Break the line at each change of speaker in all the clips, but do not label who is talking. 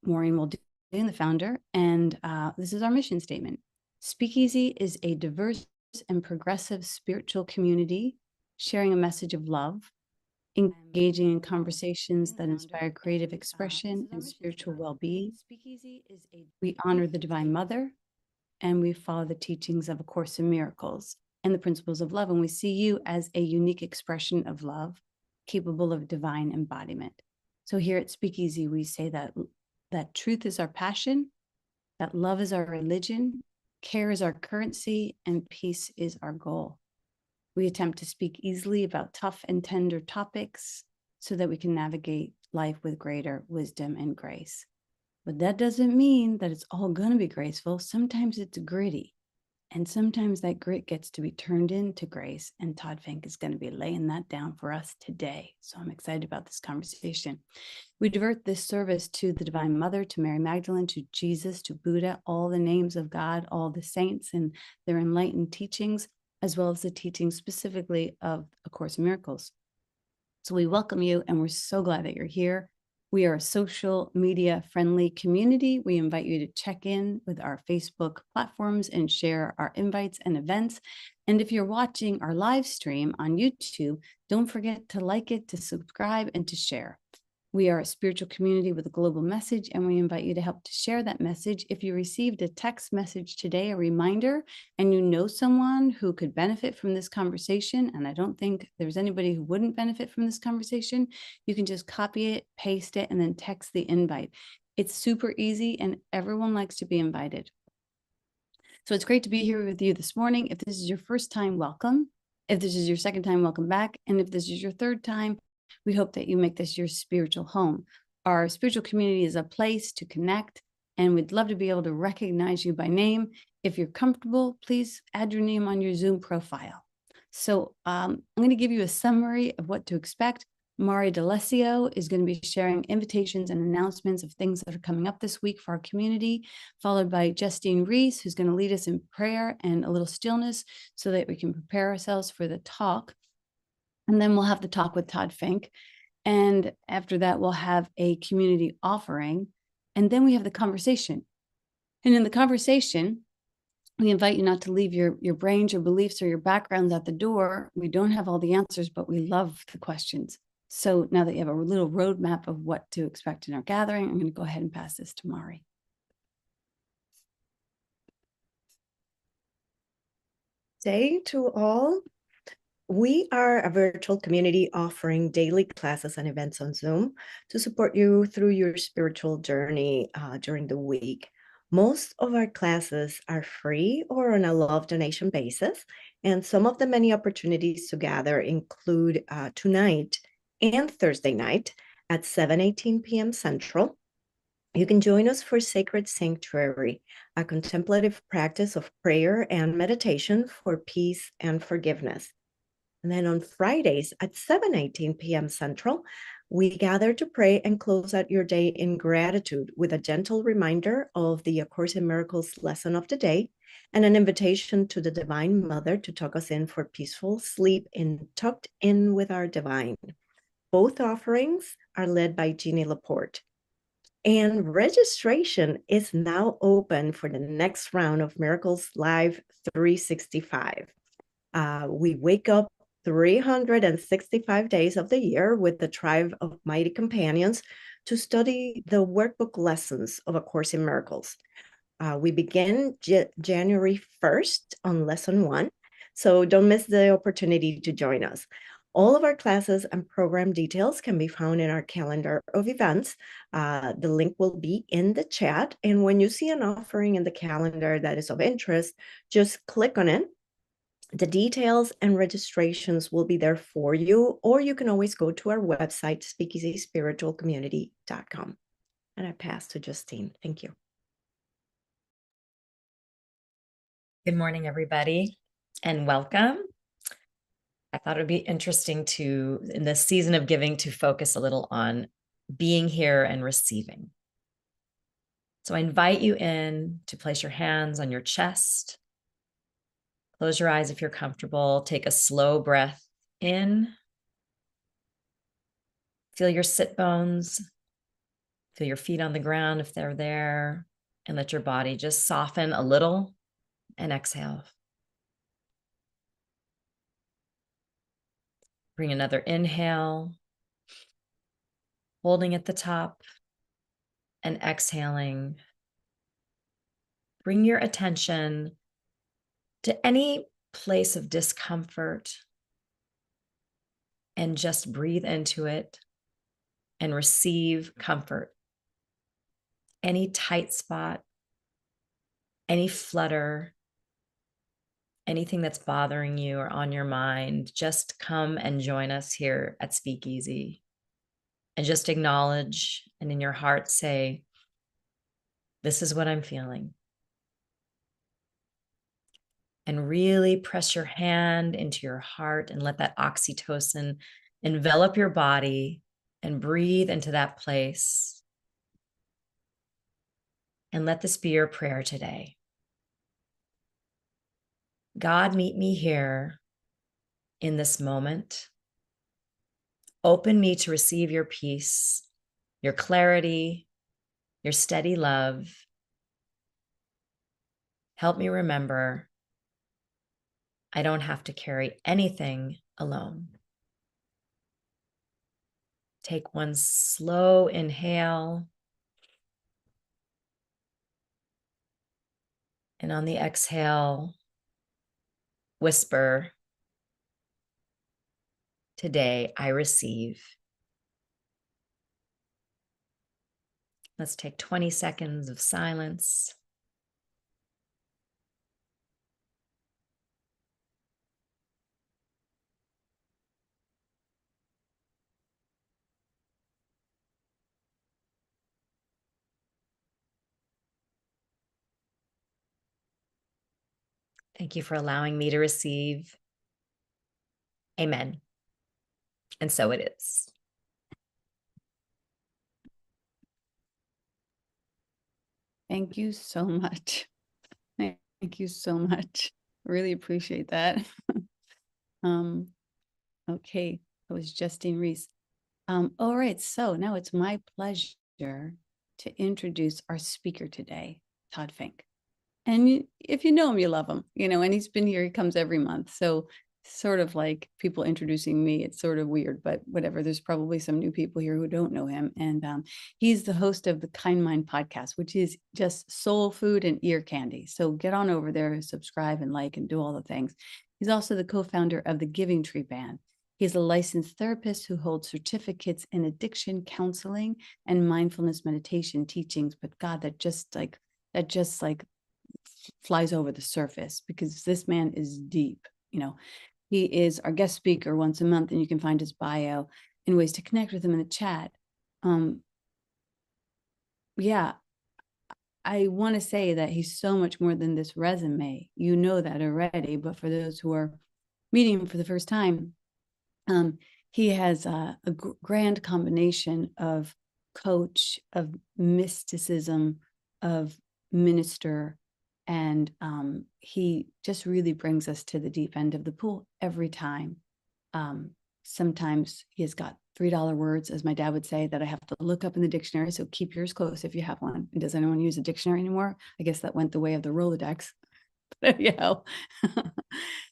Maureen Muldoon, the founder, and this is our mission statement. Speakeasy is a diverse and progressive spiritual community sharing a message of love, engaging in conversations that inspire creative expression and spiritual well-being. We honor the Divine Mother, and we follow the teachings of A Course in Miracles and the principles of love. And we see you as a unique expression of love, capable of divine embodiment. So here at Speakeasy, we say that truth is our passion, that love is our religion, care is our currency, and peace is our goal. We attempt to speak easily about tough and tender topics so that we can navigate life with greater wisdom and grace. But that doesn't mean that it's all going to be graceful. Sometimes it's gritty. And sometimes that grit gets to be turned into grace. And Todd Fink is going to be laying that down for us today. So I'm excited about this conversation. We divert this service to the Divine Mother, to Mary Magdalene, to Jesus, to Buddha, all the names of God, all the saints and their enlightened teachings, as well as the teachings specifically of A Course in Miracles. So we welcome you, and we're so glad that you're here. We are a social media friendly community. We invite you to check in with our Facebook platforms and share our invites and events. And if you're watching our live stream on YouTube, don't forget to like it, to subscribe, and to share. We are a spiritual community with a global message, and we invite you to help to share that message. If you received a text message today, a reminder, and you know someone who could benefit from this conversation, and I don't think there's anybody who wouldn't benefit from this conversation, you can just copy it, paste it, and then text the invite. It's super easy, and everyone likes to be invited. So it's great to be here with you this morning. If this is your first time, welcome. If this is your second time, welcome back. And if this is your third time, we hope that you make this your spiritual home. Our spiritual community is a place to connect, and we'd love to be able to recognize you by name. If you're comfortable, please add your name on your Zoom profile. So I'm going to give you a summary of what to expect. Mari D'Alessio is going to be sharing invitations and announcements of things that are coming up this week for our community, followed by Justine Reese, who's going to lead us in prayer and a little stillness so that we can prepare ourselves for the talk. And then we'll have the talk with Todd Fink. And after that, we'll have a community offering. And then we have the conversation. And in the conversation, we invite you not to leave your brains, your beliefs, or your backgrounds at the door. We don't have all the answers, but we love the questions. So now that you have a little roadmap of what to expect in our gathering, I'm going to go ahead and pass this to Mari.
Day to all. We are a virtual community offering daily classes and events on Zoom to support you through your spiritual journey during the week. Most of our classes are free or on a love donation basis, and some of the many opportunities to gather include tonight and Thursday night at 7:18 p.m. Central. You can join us for Sacred Sanctuary, a contemplative practice of prayer and meditation for peace and forgiveness. And then on Fridays at 7:18 p.m. Central, we gather to pray and close out your day in gratitude with a gentle reminder of the A Course in Miracles lesson of the day and an invitation to the Divine Mother to tuck us in for peaceful sleep tucked in with our Divine. Both offerings are led by Jeannie Laporte. And registration is now open for the next round of Miracles Live 365. We wake up 365 days of the year with the tribe of mighty companions to study the workbook lessons of A Course in Miracles. We begin January 1st on lesson 1, so don't miss the opportunity to join us. All of our classes and program details can be found in our calendar of events. The link will be in the chat, and when you see an offering in the calendar that is of interest, just click on it. The details and registrations will be there for you, or you can always go to our website, speakeasyspiritualcommunity.com. And I pass to Justine. Thank you.
Good morning, everybody, and welcome. I thought it would be interesting to, in this season of giving, to focus a little on being here and receiving. So I invite you in to place your hands on your chest. Close your eyes if you're comfortable. Take a slow breath in. Feel your sit bones. Feel your feet on the ground if they're there, and let your body just soften a little and exhale. Bring another inhale, holding at the top and exhaling. Bring your attention to any place of discomfort and just breathe into it and receive comfort. Any tight spot, any flutter, anything that's bothering you or on your mind, just come and join us here at Speakeasy. And just acknowledge and in your heart say, this is what I'm feeling. And really press your hand into your heart and let that oxytocin envelop your body and breathe into that place. And let this be your prayer today. God, meet me here in this moment. Open me to receive your peace, your clarity, your steady love. Help me remember I don't have to carry anything alone. Take one slow inhale. And on the exhale, whisper, today I receive. Let's take 20 seconds of silence. Thank you for allowing me to receive. Amen. And so it is.
Thank you so much. Thank you so much. Really appreciate that. Okay, that was Justine Reese. All right, so now it's my pleasure to introduce our speaker today, Todd Fink. And if you know him, you love him, and he's been here, he comes every month. So sort of like people introducing me, it's sort of weird, but whatever. There's probably some new people here who don't know him. And he's the host of the Kind Mind podcast, which is just soul food and ear candy. So get on over there, subscribe and like and do all the things. He's also the co-founder of the Giving Tree Band. He's a licensed therapist who holds certificates in addiction counseling and mindfulness meditation teachings. But God, that just like flies over the surface because this man is deep. He is our guest speaker once a month, and you can find his bio and ways to connect with him in the chat. Yeah, I want to say that he's so much more than this resume. You know that already, but for those who are meeting him for the first time, he has a grand combination of coach, of mysticism, of minister, and he just really brings us to the deep end of the pool every time. Sometimes he has got $3 words, as my dad would say, that I have to look up in the dictionary. So keep yours close if you have one. And does anyone use a dictionary anymore? I guess that went the way of the Rolodex. But anyhow,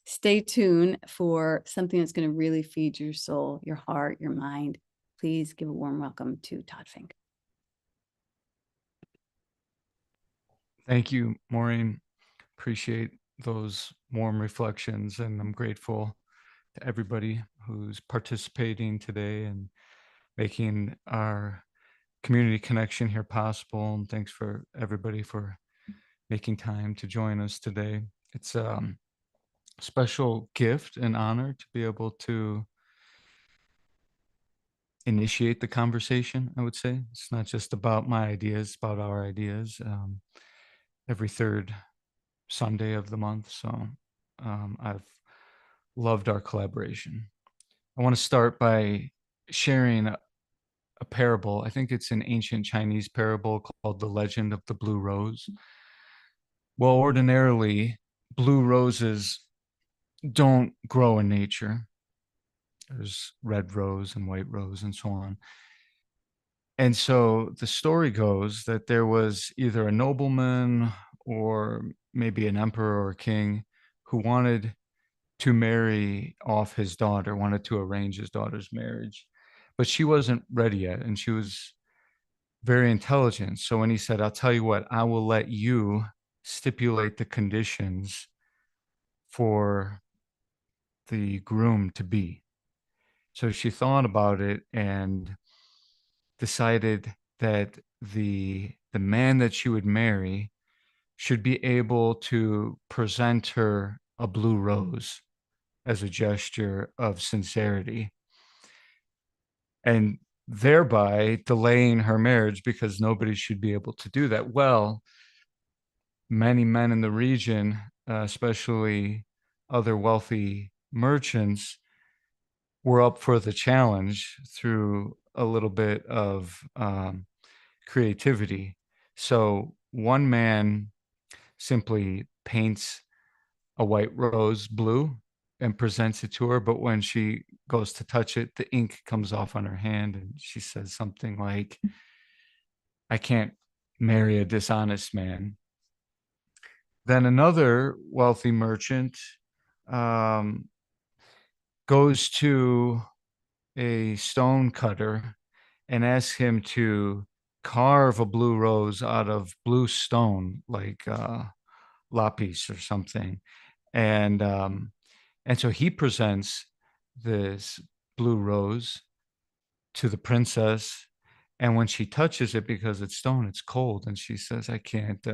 stay tuned for something that's going to really feed your soul, your heart, your mind. Please give a warm welcome to Todd Fink.
Thank you, Maureen. Appreciate those warm reflections, and I'm grateful to everybody who's participating today and making our community connection here possible. And thanks for everybody for making time to join us today. It's a special gift and honor to be able to initiate the conversation, I would say. It's not just about my ideas, it's about our ideas. Every third Sunday of the month. So I've loved our collaboration. I want to start by sharing a parable. I think it's an ancient Chinese parable called The Legend of the Blue Rose. Well, ordinarily, blue roses don't grow in nature. There's red rose and white rose and so on. And so the story goes that there was either a nobleman or maybe an emperor or a king who wanted to marry off his daughter, wanted to arrange his daughter's marriage, but she wasn't ready yet, and she was very intelligent. So when he said, I'll tell you what, I will let you stipulate the conditions for the groom to be. So she thought about it and decided that the man that she would marry should be able to present her a blue rose as a gesture of sincerity, and thereby delaying her marriage because nobody should be able to do that. Well, many men in the region, especially other wealthy merchants, were up for the challenge through a little bit of creativity. So one man simply paints a white rose blue and presents it to her, but when she goes to touch it, the ink comes off on her hand, and she says something like, I can't marry a dishonest man. Then another wealthy merchant um, goes to a stone cutter and asks him to carve a blue rose out of blue stone, like lapis or something. And so he presents this blue rose to the princess, and when she touches it, because it's stone, it's cold, and she says, I can't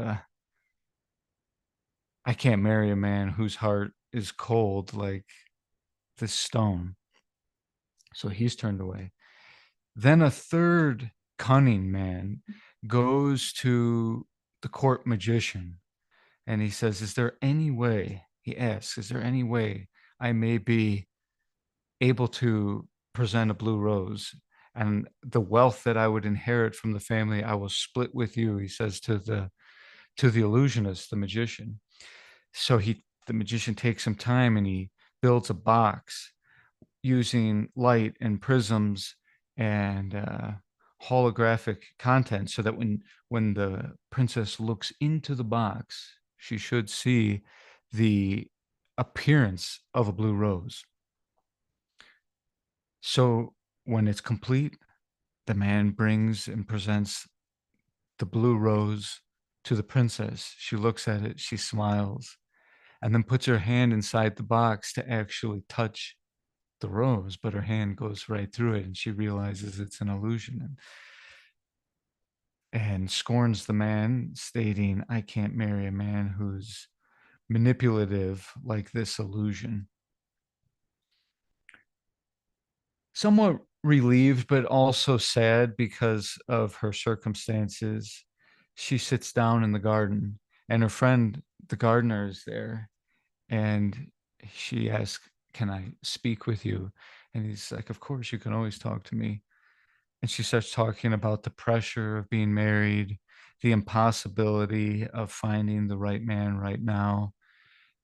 marry a man whose heart is cold like this stone. So he's turned away. Then a third cunning man goes to the court magician, and he says, is there any way, he asks, is there any way I may be able to present a blue rose, and the wealth that I would inherit from the family I will split with you, he says to the illusionist, the magician. So the magician takes some time and he builds a box using light and prisms and holographic content, so that when the princess looks into the box, she should see the appearance of a blue rose. So when it's complete, the man brings and presents the blue rose to the princess. She looks at it, she smiles, and then puts her hand inside the box to actually touch the rose, but her hand goes right through it, and she realizes it's an illusion, and scorns the man, stating, I can't marry a man who's manipulative like this illusion. Somewhat relieved, but also sad because of her circumstances, she sits down in the garden, and her friend, the gardener, is there. And she asks, can I speak with you? And he's like, of course, you can always talk to me. And she starts talking about the pressure of being married, the impossibility of finding the right man right now.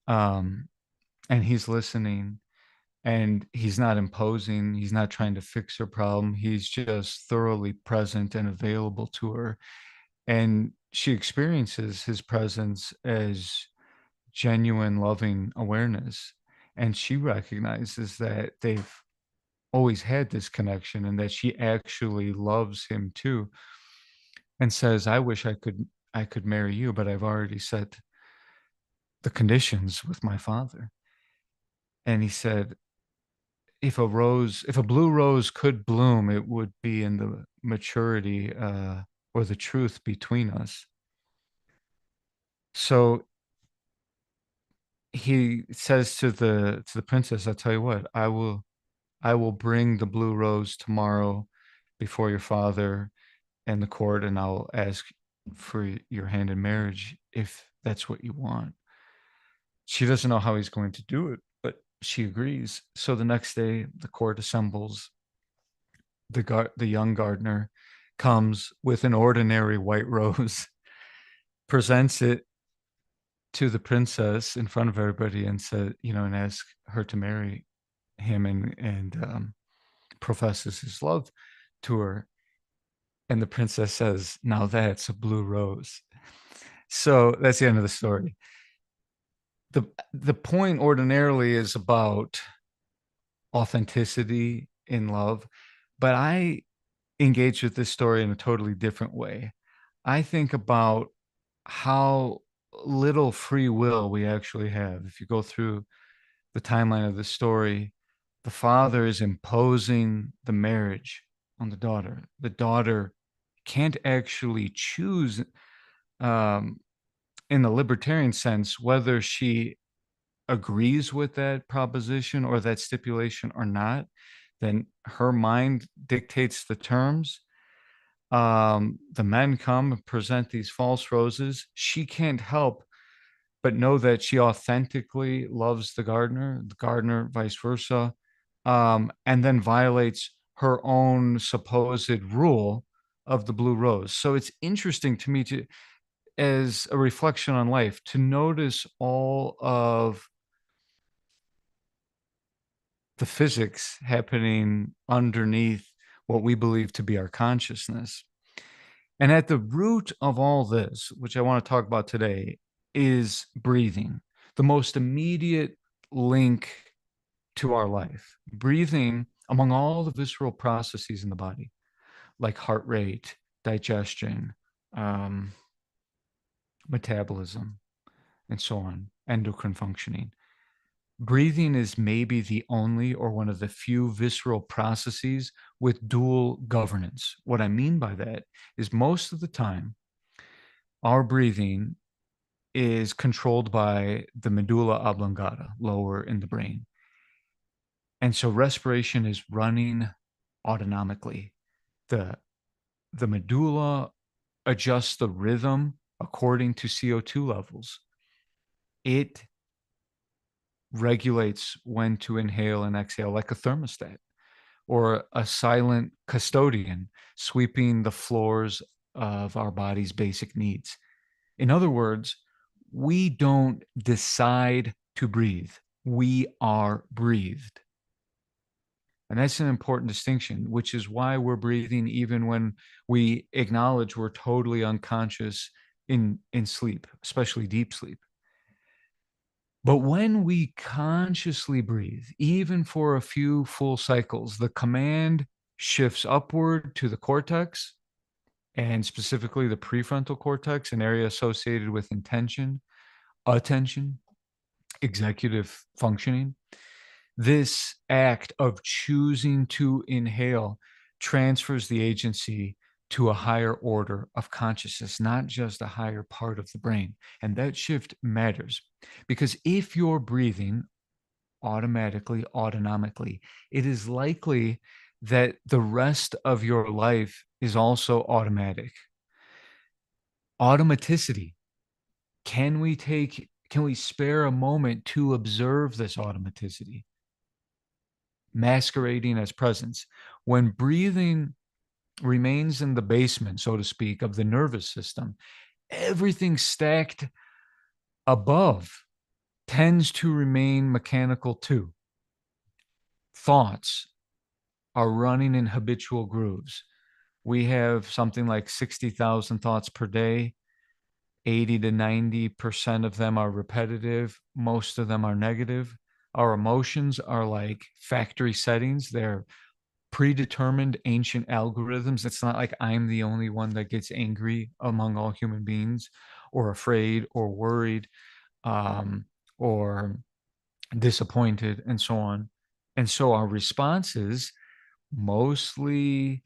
And he's listening. And he's not imposing, he's not trying to fix her problem. He's just thoroughly present and available to her. And she experiences his presence as genuine, loving awareness. And she recognizes that they've always had this connection and that she actually loves him too. And says, I wish I could marry you, but I've already set the conditions with my father. And he said, if a blue rose could bloom, it would be in the maturity or the truth between us. So he says to the princess, I'll tell you what, I will bring the blue rose tomorrow before your father and the court, and I'll ask for your hand in marriage if that's what you want. She doesn't know how he's going to do it, but she agrees. So the next day, the court assembles. The young gardener comes with an ordinary white rose, presents it to the princess in front of everybody, and said, and ask her to marry him, and professes his love to her. And the princess says, now that's a blue rose. So that's the end of the story. The point ordinarily is about authenticity in love, but I engage with this story in a totally different way. I think about how little free will we actually have. If you go through the timeline of the story, the father is imposing the marriage on the daughter. The daughter can't actually choose, um, in the libertarian sense, whether she agrees with that proposition or that stipulation or not. Then her mind dictates the terms. The men come and present these false roses. She can't help but know that she authentically loves the gardener vice versa, and then violates her own supposed rule of the blue rose. So it's interesting to me to, as a reflection on life, to notice all of the physics happening underneath what we believe to be our consciousness. And at the root of all this, which I want to talk about today, is breathing, the most immediate link to our life. Breathing, among all the visceral processes in the body, like heart rate, digestion, metabolism, and so on, endocrine functioning. Breathing is maybe the only or one of the few visceral processes with dual governance. What I mean by that is most of the time, our breathing is controlled by the medulla oblongata, lower in the brain. And so respiration is running autonomically. The medulla adjusts the rhythm according to CO2 levels. It regulates when to inhale and exhale like a thermostat or a silent custodian sweeping the floors of our body's basic needs. In other words, we don't decide to breathe. We are breathed. And that's an important distinction, which is why we're breathing even when we acknowledge we're totally unconscious in sleep, especially deep sleep. But when we consciously breathe, even for a few full cycles, the command shifts upward to the cortex, and specifically the prefrontal cortex, an area associated with intention, attention, executive functioning. This act of choosing to inhale transfers the agency to a higher order of consciousness, not just a higher part of the brain. And that shift matters because if you're breathing automatically, autonomically, it is likely that the rest of your life is also automatic. Automaticity. Can we spare a moment to observe this automaticity masquerading as presence? When breathing remains in the basement, so to speak, of the nervous system, everything stacked above tends to remain mechanical too. Thoughts are running in habitual grooves. We have something like 60,000 thoughts per day. 80 to 90% of them are repetitive. Most of them are negative. Our emotions are like factory settings. They're predetermined ancient algorithms. It's not like I'm the only one that gets angry among all human beings or afraid or worried, or disappointed and so on. And so our responses, mostly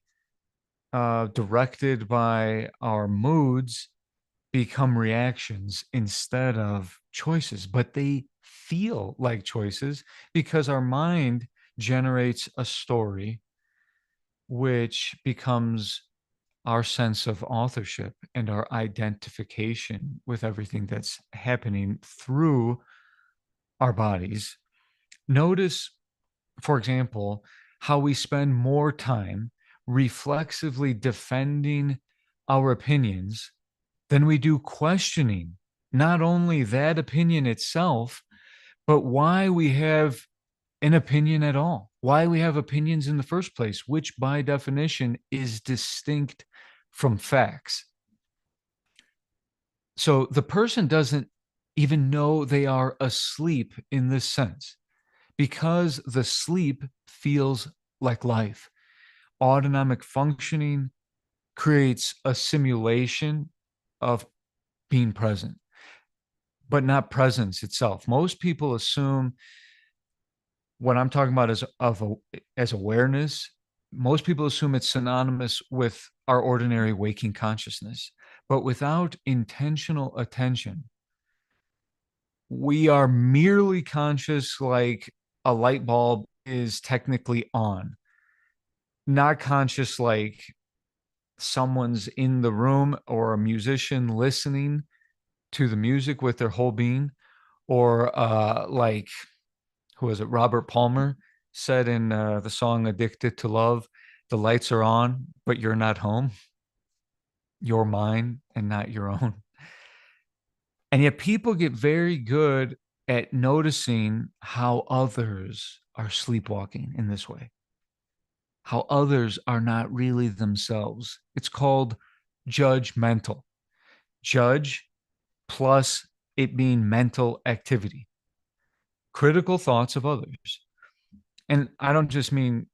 directed by our moods, become reactions instead of choices, but they feel like choices because our mind generates a story which becomes our sense of authorship and our identification with everything that's happening through our bodies. Notice, for example, how we spend more time reflexively defending our opinions than we do questioning not only that opinion itself, but why we have an opinion at all, why we have opinions in the first place, which by definition is distinct from facts. So the person doesn't even know they are asleep in this sense, because the sleep feels like life. Autonomic functioning creates a simulation of being present, but not presence itself. Most people assume what I'm talking about as awareness. Most people assume it's synonymous with our ordinary waking consciousness, but without intentional attention, we are merely conscious, like a light bulb is technically on, not conscious like someone's in the room or a musician listening to the music with their whole being, or like, who was it, Robert Palmer said in the song Addicted to Love, the lights are on but you're not home, you're mine and not your own. And yet people get very good at noticing how others are sleepwalking in this way, how others are not really themselves. It's called judgmental. Judge plus it being mental activity, critical thoughts of others. And I don't just mean,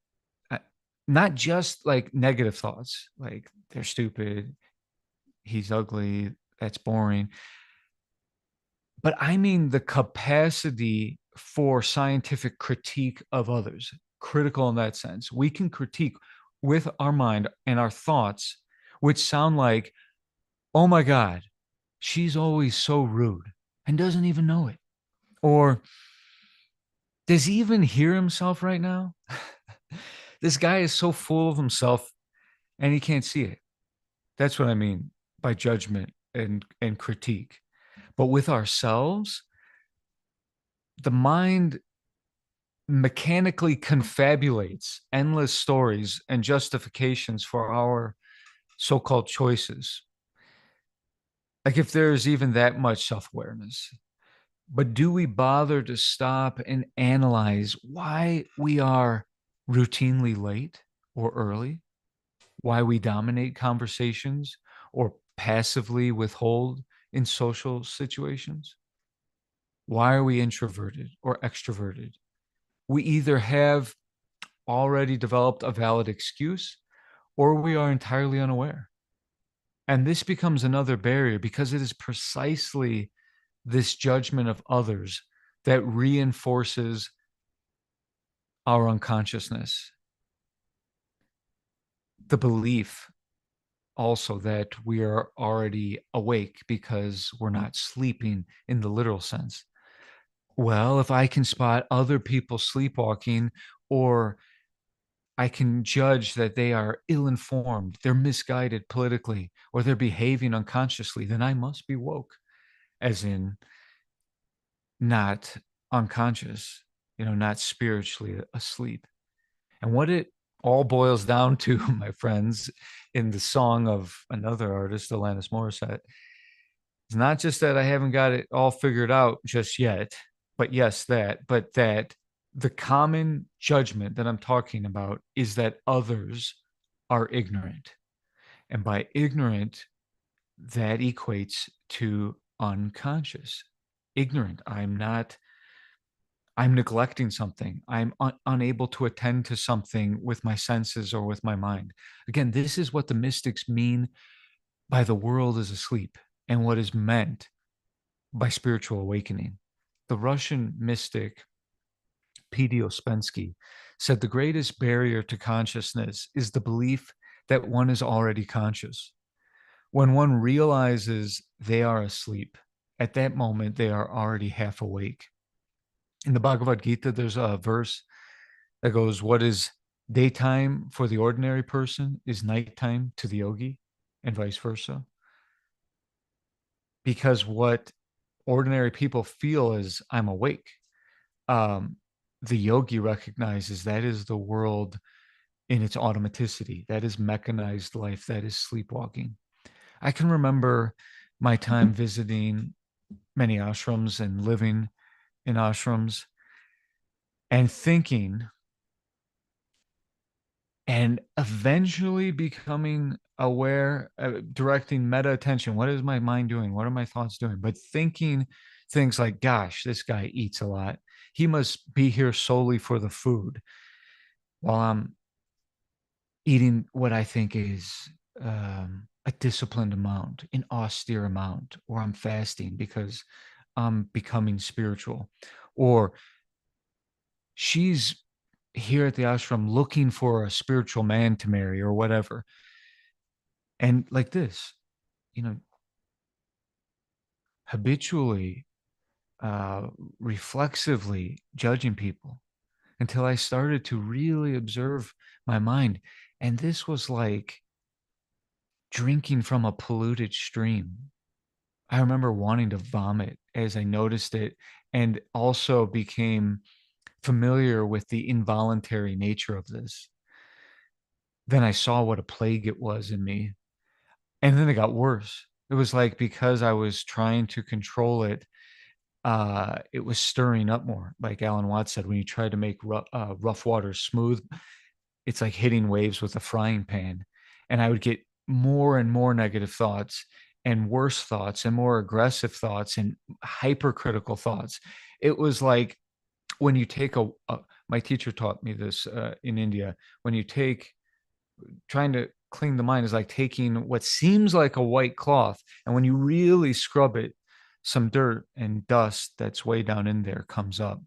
not just like negative thoughts, like they're stupid, he's ugly, that's boring. But I mean the capacity for scientific critique of others, critical in that sense. We can critique with our mind and our thoughts, which sound like, oh my God, she's always so rude and doesn't even know it. Or does he even hear himself right now? This guy is so full of himself and he can't see it. That's what I mean by judgment and critique. But with ourselves, the mind mechanically confabulates endless stories and justifications for our so-called choices. Like, if there's even that much self-awareness. But do we bother to stop and analyze why we are routinely late or early? Why we dominate conversations or passively withhold in social situations? Why are we introverted or extroverted? We either have already developed a valid excuse or we are entirely unaware. And this becomes another barrier because it is precisely this judgment of others that reinforces our unconsciousness. The belief also that we are already awake because we're not sleeping in the literal sense. Well, if I can spot other people sleepwalking, or I can judge that they are ill-informed, they're misguided politically, or they're behaving unconsciously, then I must be woke, as in not unconscious, not spiritually asleep. And what it all boils down to, my friends, in the song of another artist, Alanis Morissette, it's not just that I haven't got it all figured out just yet, but yes, but that the common judgment that I'm talking about is that others are ignorant. And by ignorant, that equates to unconscious. Ignorant. I'm neglecting something. I'm unable to attend to something with my senses or with my mind. Again, this is what the mystics mean by the world is asleep and what is meant by spiritual awakening. The Russian mystic P.D. Ouspensky said the greatest barrier to consciousness is the belief that one is already conscious. When one realizes they are asleep, at that moment they are already half awake. In the Bhagavad Gita, there's a verse that goes, what is daytime for the ordinary person is nighttime to the yogi, and vice versa. Because what ordinary people feel is, I'm awake. The yogi recognizes that is the world in its automaticity. That is mechanized life. That is sleepwalking. I can remember my time visiting many ashrams and living in ashrams and thinking and eventually becoming aware, directing meta attention. What is my mind doing? What are my thoughts doing? But thinking things like, gosh, this guy eats a lot. He must be here solely for the food, while I'm eating what I think is a disciplined amount, an austere amount, or I'm fasting because I'm becoming spiritual, or she's here at the ashram looking for a spiritual man to marry or whatever. And like this, you know, habitually, uh, reflexively judging people until I started to really observe my mind. And this was like drinking from a polluted stream. I remember wanting to vomit as I noticed it, and also became familiar with the involuntary nature of this. Then I saw what a plague it was in me. And then it got worse. It was like because I was trying to control it, it was stirring up more. Like Alan Watts said, when you try to make rough water smooth, it's like hitting waves with a frying pan. And I would get more and more negative thoughts and worse thoughts and more aggressive thoughts and hypercritical thoughts. It was like when you take my teacher taught me this in India, when you take, trying to clean the mind is like taking what seems like a white cloth, and when you really scrub it, some dirt and dust that's way down in there comes up.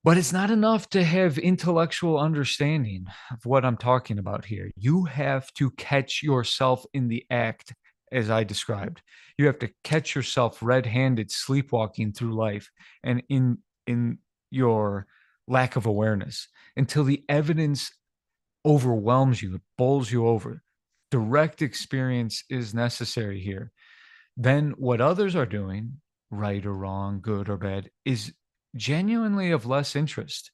But it's not enough to have intellectual understanding of what I'm talking about here. You have to catch yourself in the act, as I described. You have to catch yourself red-handed sleepwalking through life and in your lack of awareness until the evidence overwhelms you, it bowls you over. Direct experience is necessary here. Then what others are doing, right or wrong, good or bad, is genuinely of less interest.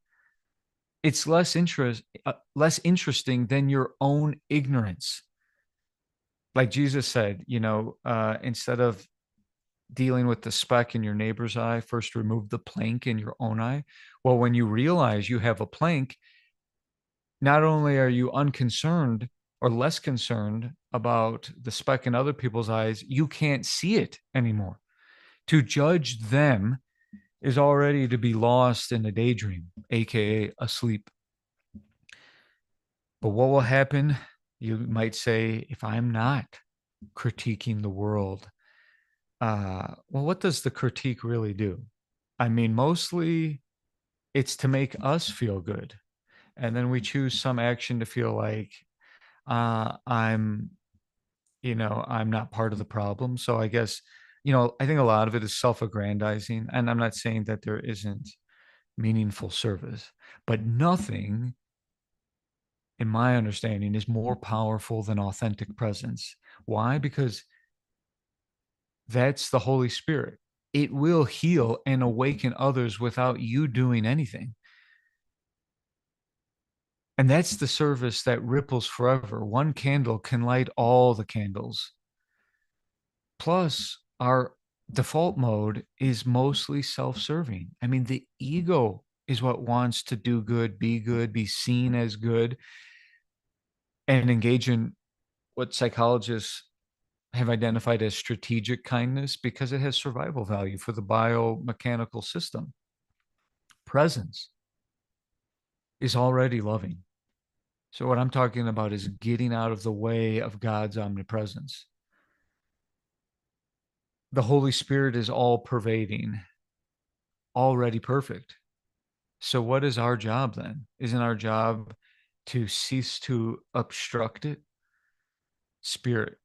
It's less interesting than your own ignorance. Like Jesus said, instead of dealing with the speck in your neighbor's eye, first remove the plank in your own eye. Well, when you realize you have a plank, not only are you unconcerned or less concerned about the speck in other people's eyes, you can't see it anymore. To judge them is already to be lost in a daydream, aka asleep. But what will happen, you might say, if I'm not critiquing the world? Well, what does the critique really do? I mean, mostly it's to make us feel good. And then we choose some action to feel like I'm, I'm not part of the problem. So I guess, I think a lot of it is self-aggrandizing. And I'm not saying that there isn't meaningful service, but nothing, in my understanding, is more powerful than authentic presence. Why? Because that's the Holy Spirit. It will heal and awaken others without you doing anything. And that's the service that ripples forever. One candle can light all the candles. Plus, our default mode is mostly self-serving. I mean, the ego is what wants to do good, be seen as good, and engage in what psychologists have identified as strategic kindness because it has survival value for the biomechanical system. Presence is already loving. So what I'm talking about is getting out of the way of God's omnipresence. The Holy Spirit is all pervading, already perfect. So what is our job then? Isn't our job to cease to obstruct it? Spirit,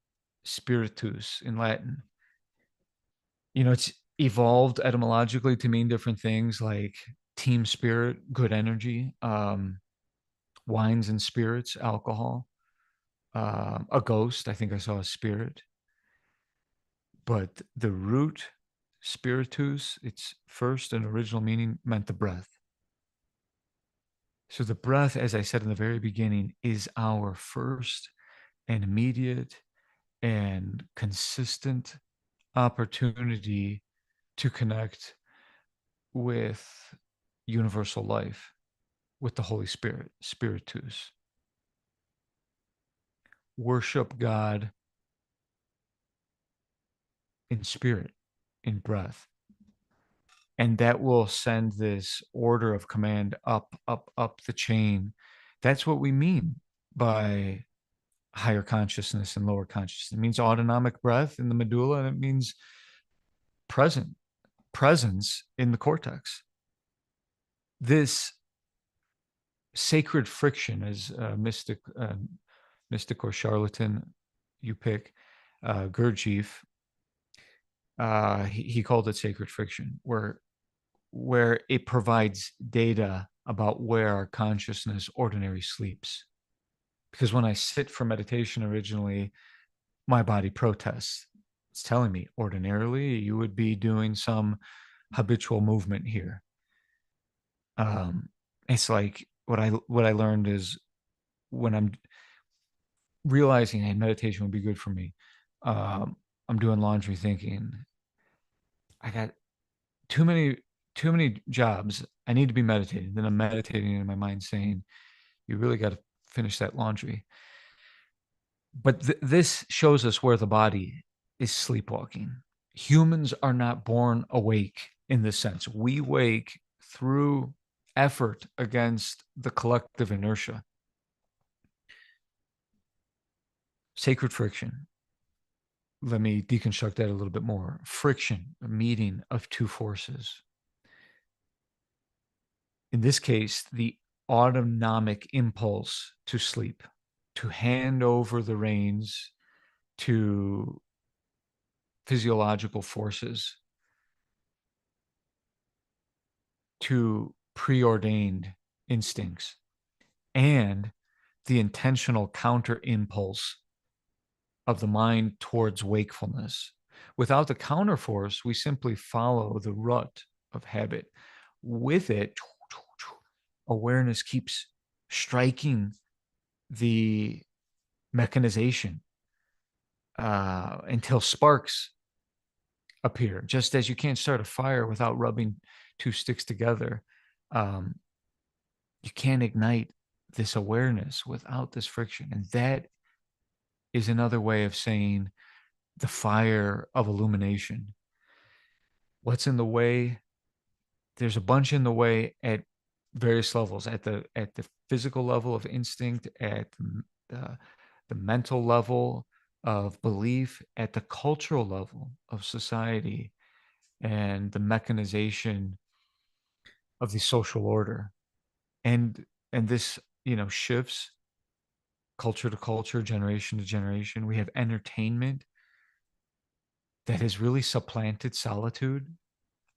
spiritus in Latin. It's evolved etymologically to mean different things like team spirit, good energy, wines and spirits, alcohol, a ghost. I think I saw a spirit. But the root, spiritus, its first and original meaning meant the breath. So the breath, as I said in the very beginning, is our first and immediate and consistent opportunity to connect with universal life, with the Holy Spirit, spiritus. Worship God in spirit, in breath. And that will send this order of command up, up, up the chain. That's what we mean by higher consciousness and lower consciousness. It means autonomic breath in the medulla, and it means presence in the cortex. This sacred friction, as mystic or charlatan you pick, Gurdjieff, he called it sacred friction, where it provides data about where our consciousness ordinarily sleeps. Because when I sit for meditation originally, my body protests. It's telling me ordinarily you would be doing some habitual movement here. It's like what I learned is when I'm realizing, hey, meditation would be good for me. I'm doing laundry thinking, I got too many jobs. I need to be meditating. Then I'm meditating in my mind saying, you really got to finish that laundry. But this shows us where the body is sleepwalking. Humans are not born awake in this sense. We wake through effort against the collective inertia. Sacred friction. Let me deconstruct that a little bit more. Friction, a meeting of two forces. In this case, the autonomic impulse to sleep, to hand over the reins to physiological forces, to preordained instincts, and the intentional counter impulse of the mind towards wakefulness. Without the counterforce, we simply follow the rut of habit. With it, awareness keeps striking the mechanization until sparks appear. Just as you can't start a fire without rubbing two sticks together, you can't ignite this awareness without this friction. And that is another way of saying the fire of illumination. What's in the way? There's a bunch in the way at various levels, at the physical level of instinct, at the mental level of belief, at the cultural level of society, and the mechanization of the social order. And this, shifts culture to culture, generation to generation. We have entertainment that has really supplanted solitude.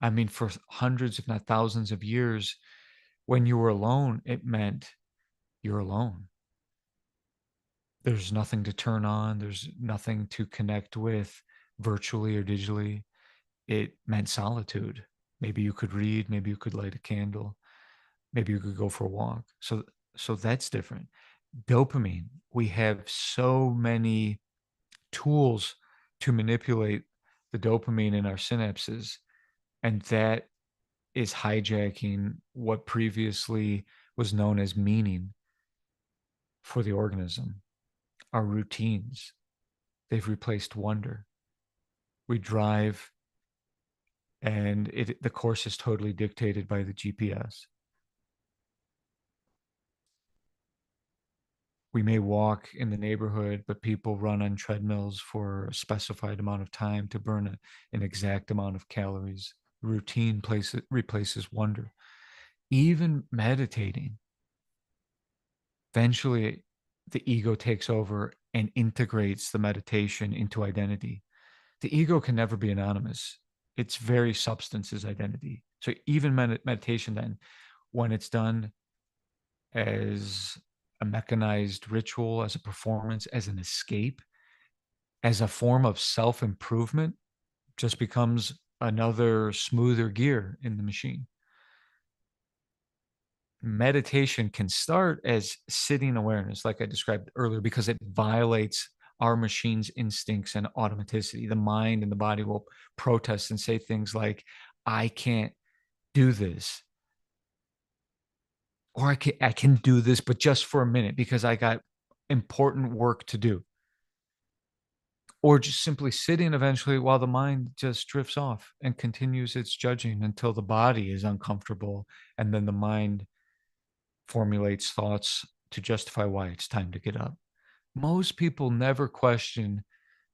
I mean, for hundreds, if not thousands of years, when you were alone, it meant you're alone. There's nothing to turn on. There's nothing to connect with virtually or digitally. It meant solitude. Maybe you could read, maybe you could light a candle, maybe you could go for a walk. So that's different. Dopamine. We have so many tools to manipulate the dopamine in our synapses, and that is hijacking what previously was known as meaning for the organism. Our routines, they've replaced wonder. We drive, and the course is totally dictated by the GPS. We may walk in the neighborhood, but people run on treadmills for a specified amount of time to burn an exact amount of calories. Routine replaces wonder. Even meditating, eventually the ego takes over and integrates the meditation into identity. The ego can never be anonymous. Its very substance is identity. So even meditation then, when it's done as a mechanized ritual, as a performance, as an escape, as a form of self-improvement, just becomes another smoother gear in the machine. Meditation can start as sitting awareness, like I described earlier, because it violates our machine's instincts and automaticity. The mind and the body will protest and say things like, I can't do this. or I can do this, but just for a minute because I got important work to do. Or just simply sitting eventually while the mind just drifts off and continues its judging until the body is uncomfortable. And then the mind formulates thoughts to justify why it's time to get up. Most people never question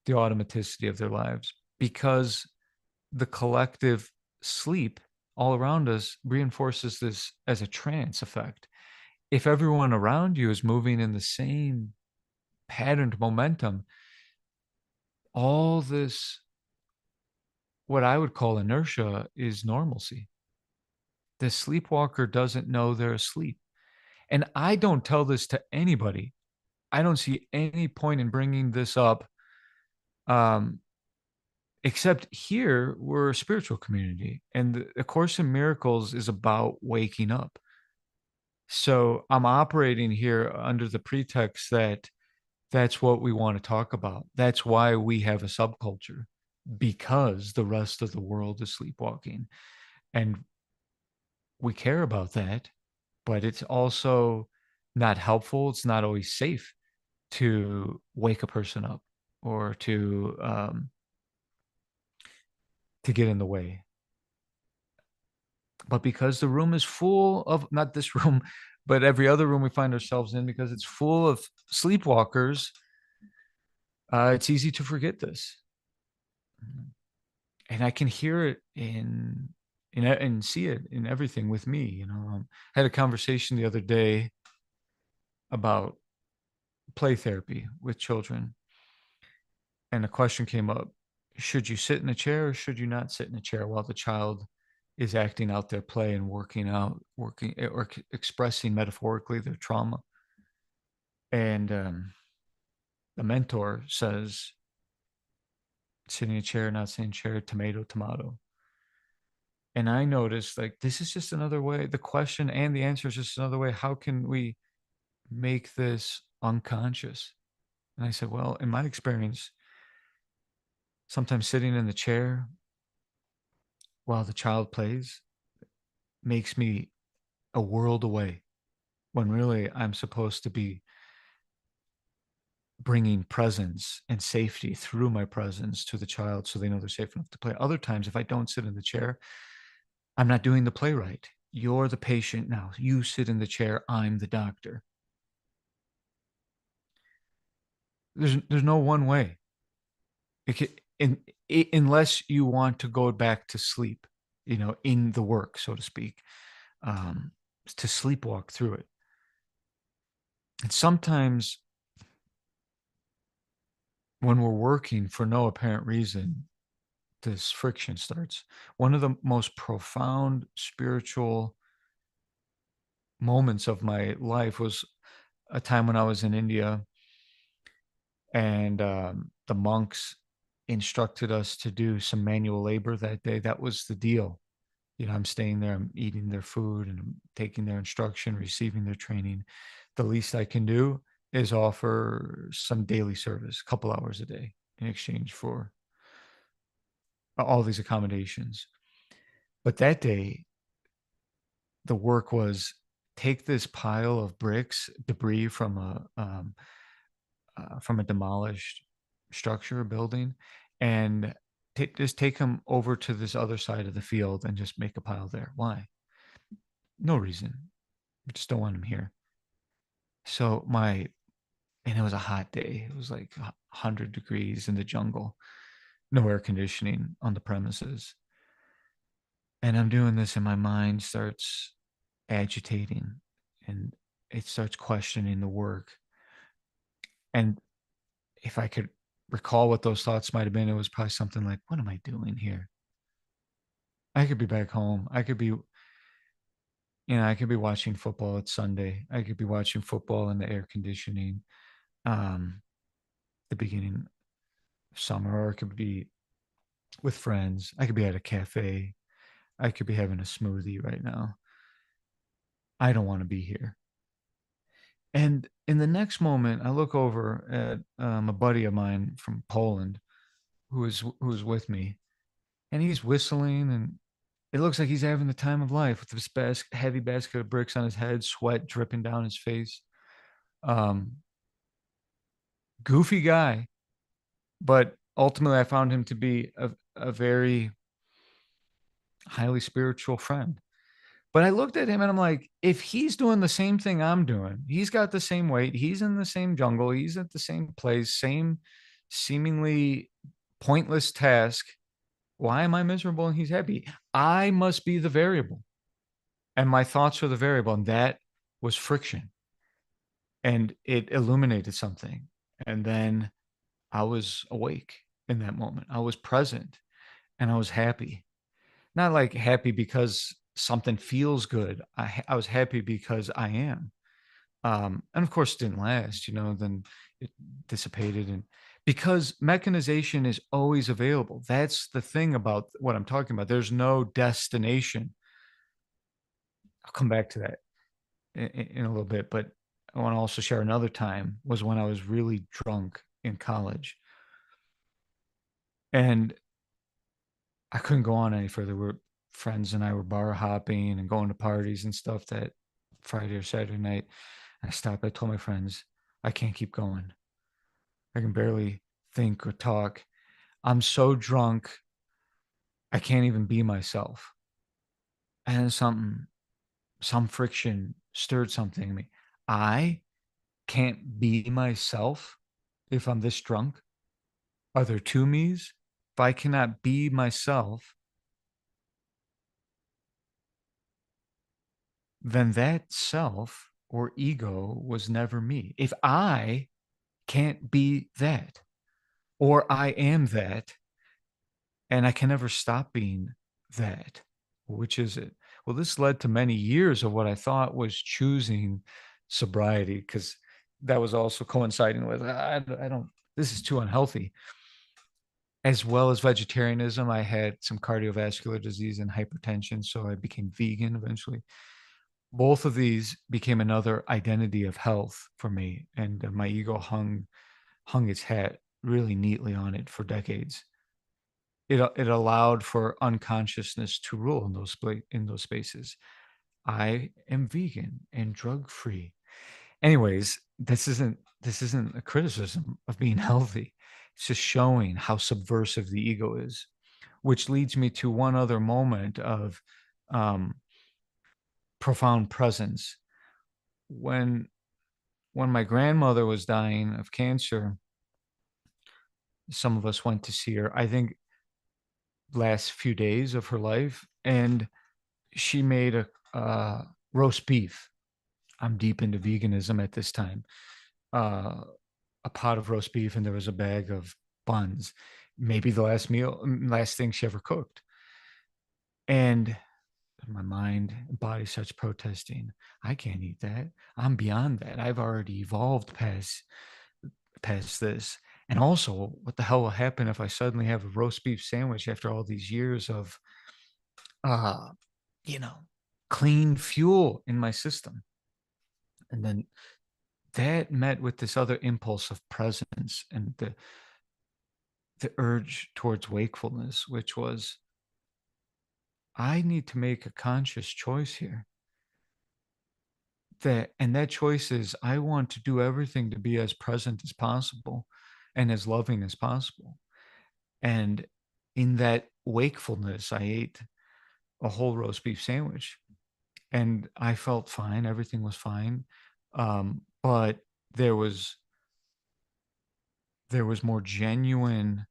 the automaticity of their lives because the collective sleep all around us reinforces this as a trance effect. If everyone around you is moving in the same patterned momentum, all this, what I would call inertia, is normalcy. The sleepwalker doesn't know they're asleep. And I don't tell this to anybody. I don't see any point in bringing this up, except here we're a spiritual community. And the Course in Miracles is about waking up. So I'm operating here under the pretext that that's what we want to talk about. That's why we have a subculture, because the rest of the world is sleepwalking. And we care about that, but it's also not helpful. It's not always safe to wake a person up or to get in the way. But because the room is full of, not this room, but every other room we find ourselves in, because it's full of sleepwalkers, it's easy to forget this. And I can hear it and see it in everything with me. You know, I had a conversation the other day about play therapy with children, and a question came up: should you sit in a chair or should you not sit in a chair while the child is acting out their play and working or expressing metaphorically their trauma? And the mentor says, sitting in a chair, not sitting in a chair, tomato, tomato. And I noticed, like, this is just another way. The question and the answer is just another way. How can we make this unconscious? And I said, well, in my experience, sometimes sitting in the chair while the child plays makes me a world away, when really I'm supposed to be bringing presence and safety through my presence to the child so they know they're safe enough to play. Other times, if I don't sit in the chair, I'm not doing the play right. You're the patient now. You sit in the chair. I'm the doctor. There's no one way. Unless you want to go back to sleep, you know, in the work, so to speak, to sleepwalk through it. And sometimes when we're working for no apparent reason, this friction starts. One of the most profound spiritual moments of my life was a time when I was in India, and the monks instructed us to do some manual labor that day. That was the deal. You know, I'm staying there, I'm eating their food and I'm taking their instruction, receiving their training. The least I can do is offer some daily service, a couple hours a day, in exchange for all these accommodations. But that day, the work was take this pile of bricks, debris from a demolished structure or building, and just take them over to this other side of the field and just make a pile there. Why? No reason. We just don't want them here. So and it was a hot day. It was like 100 degrees in the jungle, no air conditioning on the premises. And I'm doing this and my mind starts agitating and it starts questioning the work. And if I could recall what those thoughts might have been, it was probably something like, what am I doing here? I could be back home. I could be watching football. It's Sunday. I could be watching football in the air conditioning, the beginning of summer, or it could be with friends. I could be at a cafe. I could be having a smoothie right now. I don't want to be here. And in the next moment, I look over at a buddy of mine from Poland who was with me, and he's whistling it looks like he's having the time of life with this heavy basket of bricks on his head, sweat dripping down his face. Um, Goofy guy, but ultimately I found him to be a very highly spiritual friend. But I looked at him and I'm like, if he's doing the same thing I'm doing, he's got the same weight, he's in the same jungle, he's at the same place, same seemingly pointless task. Why am I miserable and he's happy? I must be the variable. And my thoughts are the variable. And that was friction. And it illuminated something. And then I was awake in that moment. I was present and I was happy. Not like happy because something feels good. I was happy because I am. And of course, it didn't last, then it dissipated. And because mechanization is always available, that's the thing about what I'm talking about. There's no destination. I'll come back to that in a little bit, but I want to also share another time was when I was really drunk in college. And I couldn't go on any further. Friends and I were bar hopping and going to parties and stuff that Friday or Saturday night. And I stopped. I told my friends, I can't keep going. I can barely think or talk. I'm so drunk, I can't even be myself. And some friction stirred something in me. I can't be myself if I'm this drunk. Are there two me's? If I cannot be myself, then that self or ego was never me. If I can't be that, or I am that, and I can never stop being that, which is it? Well, this led to many years of what I thought was choosing sobriety, because that was also coinciding with, I don't, this is too unhealthy. As well as vegetarianism, I had some cardiovascular disease and hypertension, so I became vegan eventually. Both of these became another identity of health for me, and my ego hung its hat really neatly on it for decades. It allowed for unconsciousness to rule in those spaces. I am vegan and drug free. Anyways, this isn't a criticism of being healthy. It's just showing how subversive the ego is, which leads me to one other moment of um, profound presence. When my grandmother was dying of cancer, some of us went to see her, I think last few days of her life, and she made a roast beef. I'm deep into veganism at this time. A pot of roast beef, and there was a bag of buns, maybe the last thing she ever cooked. And my mind and body starts protesting. I can't eat that. I'm beyond that. I've already evolved past this. And also, what the hell will happen if I suddenly have a roast beef sandwich after all these years of uh you know clean fuel in my system? And then that met with this other impulse of presence and the urge towards wakefulness, which was, I need to make a conscious choice here. That choice is, I want to do everything to be as present as possible and as loving as possible. And in that wakefulness, I ate a whole roast beef sandwich, and I felt fine. Everything was fine. But there was more genuine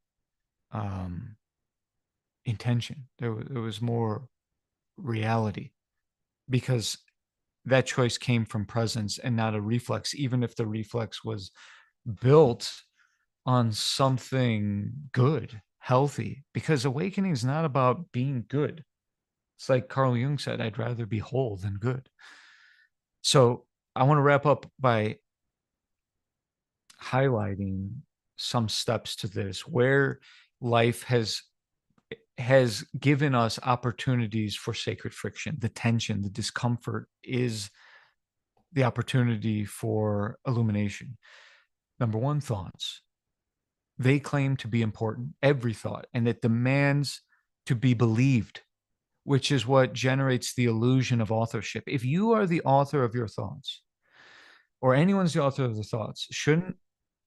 intention. There was more reality, because that choice came from presence and not a reflex, even if the reflex was built on something good, healthy, because awakening is not about being good. It's like Carl Jung said, I'd rather be whole than good. So I want to wrap up by highlighting some steps to this, where life has given us opportunities for sacred friction. The tension, the discomfort is the opportunity for illumination. Number one, thoughts. They claim to be important, every thought, and it demands to be believed. which is what generates the illusion of authorship. If you are the author of your thoughts, or anyone's the author of the thoughts, shouldn't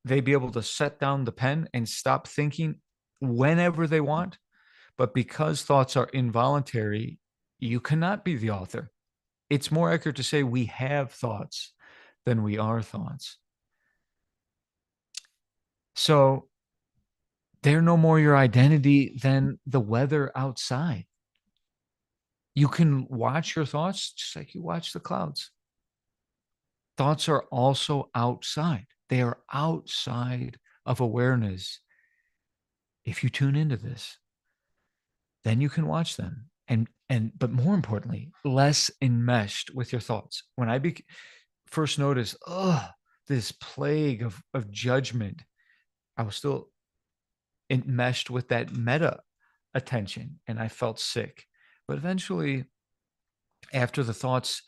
they be able to set down the pen and stop thinking whenever they want? But because thoughts are involuntary, you cannot be the author. It's more accurate to say we have thoughts than we are thoughts. So they're no more your identity than the weather outside. You can watch your thoughts just like you watch the clouds. Thoughts are also outside. They are outside of awareness. If you tune into this, then you can watch them. But more importantly, less enmeshed with your thoughts. When I first noticed, this plague of judgment, I was still enmeshed with that meta attention, and I felt sick. But eventually, after the thoughts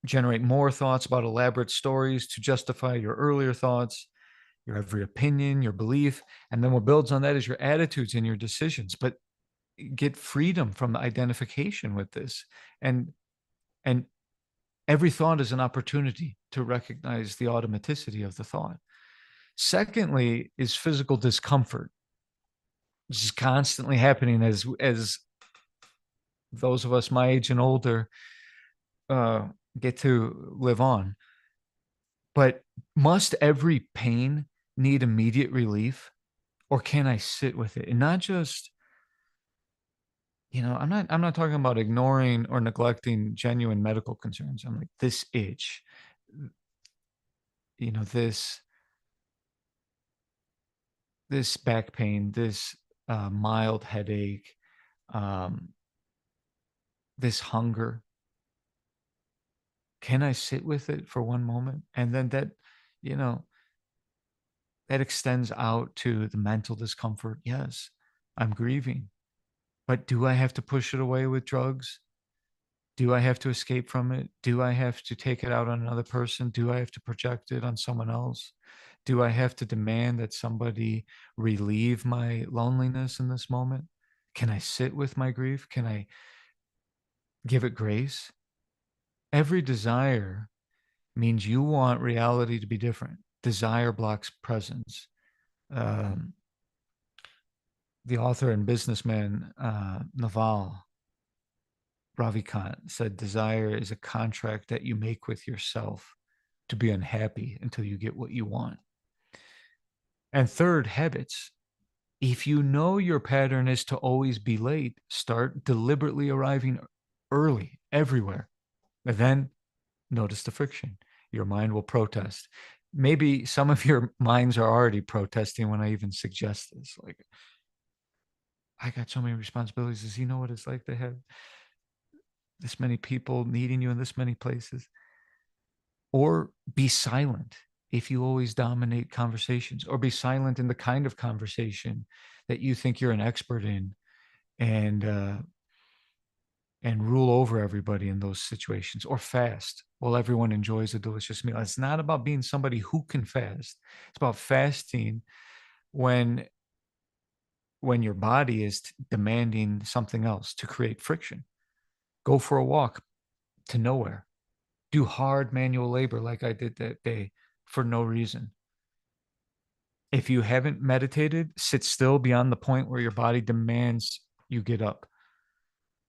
generate more thoughts about elaborate stories to justify your earlier thoughts, your every opinion, your belief, and then what builds on that is your attitudes and your decisions. But get freedom from identification with this, and every thought is an opportunity to recognize the automaticity of the thought. Secondly is physical discomfort, which is constantly happening as those of us my age and older get to live on. But must every pain need immediate relief, or can I sit with it and not just, I'm not talking about ignoring or neglecting genuine medical concerns. I'm like, this itch, this back pain, this mild headache, this hunger. Can I sit with it for one moment? And then that extends out to the mental discomfort. Yes, I'm grieving, but do I have to push it away with drugs? Do I have to escape from it? Do I have to take it out on another person? Do I have to project it on someone else? Do I have to demand that somebody relieve my loneliness in this moment? Can I sit with my grief? Can I give it grace? Every desire means you want reality to be different. Desire blocks presence. The author and businessman Naval Ravikant said, desire is a contract that you make with yourself to be unhappy until you get what you want. And third, habits. If you know your pattern is to always be late, start deliberately arriving early everywhere. And then notice the friction. Your mind will protest. Maybe some of your minds are already protesting when I even suggest this. Like, I got so many responsibilities. Does he know what it's like to have this many people needing you in this many places? Or be silent if you always dominate conversations, or be silent in the kind of conversation that you think you're an expert in, and rule over everybody in those situations, or fast while everyone enjoys a delicious meal. It's not about being somebody who can fast. It's about fasting when your body is demanding something else to create friction. Go for a walk to nowhere. Do hard manual labor like I did that day for no reason. If you haven't meditated, sit still beyond the point where your body demands you get up.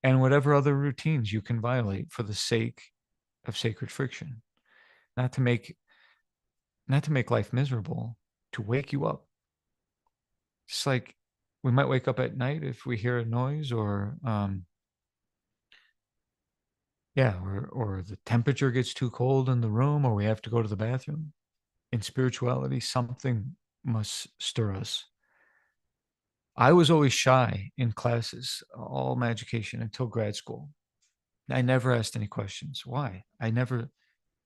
And whatever other routines you can violate for the sake of sacred friction. Not to make life miserable, to wake you up. Just like we might wake up at night if we hear a noise, or or the temperature gets too cold in the room, or we have to go to the bathroom. In spirituality, something must stir us. I was always shy in classes, all my education until grad school. I never asked any questions. Why? I never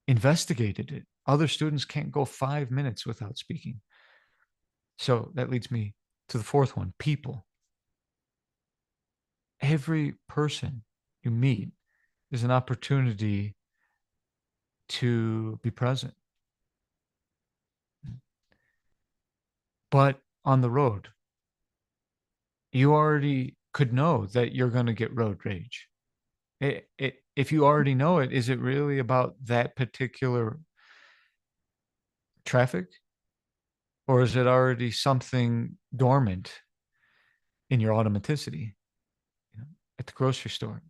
investigated it. Other students can't go 5 minutes without speaking. So that leads me to the fourth one, people. Every person you meet is an opportunity to be present. But on the road, you already could know that you're going to get road rage? If you already know it, is it really about that particular traffic? Or is it already something dormant in your automaticity? At the grocery store,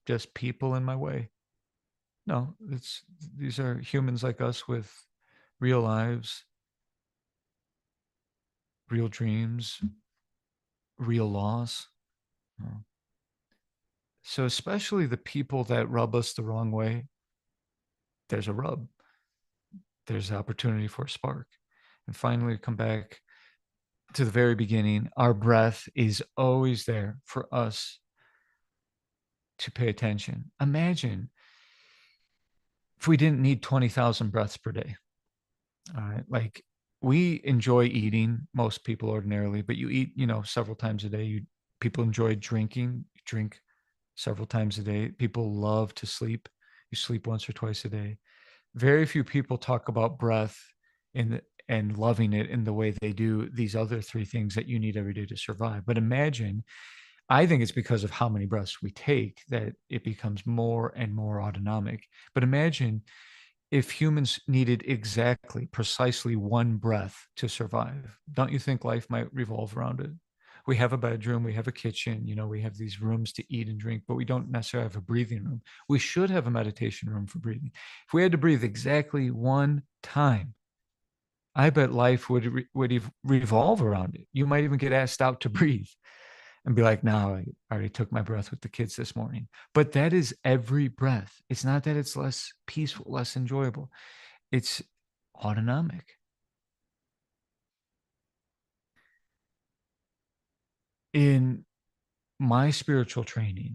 just people in my way. No, these are humans like us with real lives, real dreams, real loss. So especially the people that rub us the wrong way, there's a rub. There's opportunity for a spark. And finally, come back to the very beginning. Our breath is always there for us to pay attention. Imagine if we didn't need 20,000 breaths per day. All right. Like, we enjoy eating, most people ordinarily, but you eat, several times a day. People enjoy drinking, you drink several times a day. People love to sleep. You sleep once or twice a day. Very few people talk about breath and loving it in the way they do these other three things that you need every day to survive. But imagine, I think it's because of how many breaths we take that it becomes more and more autonomic. But imagine if humans needed precisely one breath to survive. Don't you think life might revolve around it? We have a bedroom, we have a kitchen, we have these rooms to eat and drink, but we don't necessarily have a breathing room. We should have a meditation room for breathing. If we had to breathe exactly one time, I bet life would revolve around it. You might even get asked out to breathe and be like, no, I already took my breath with the kids this morning. But that is every breath. It's not that it's less peaceful, less enjoyable. It's autonomic. In my spiritual training,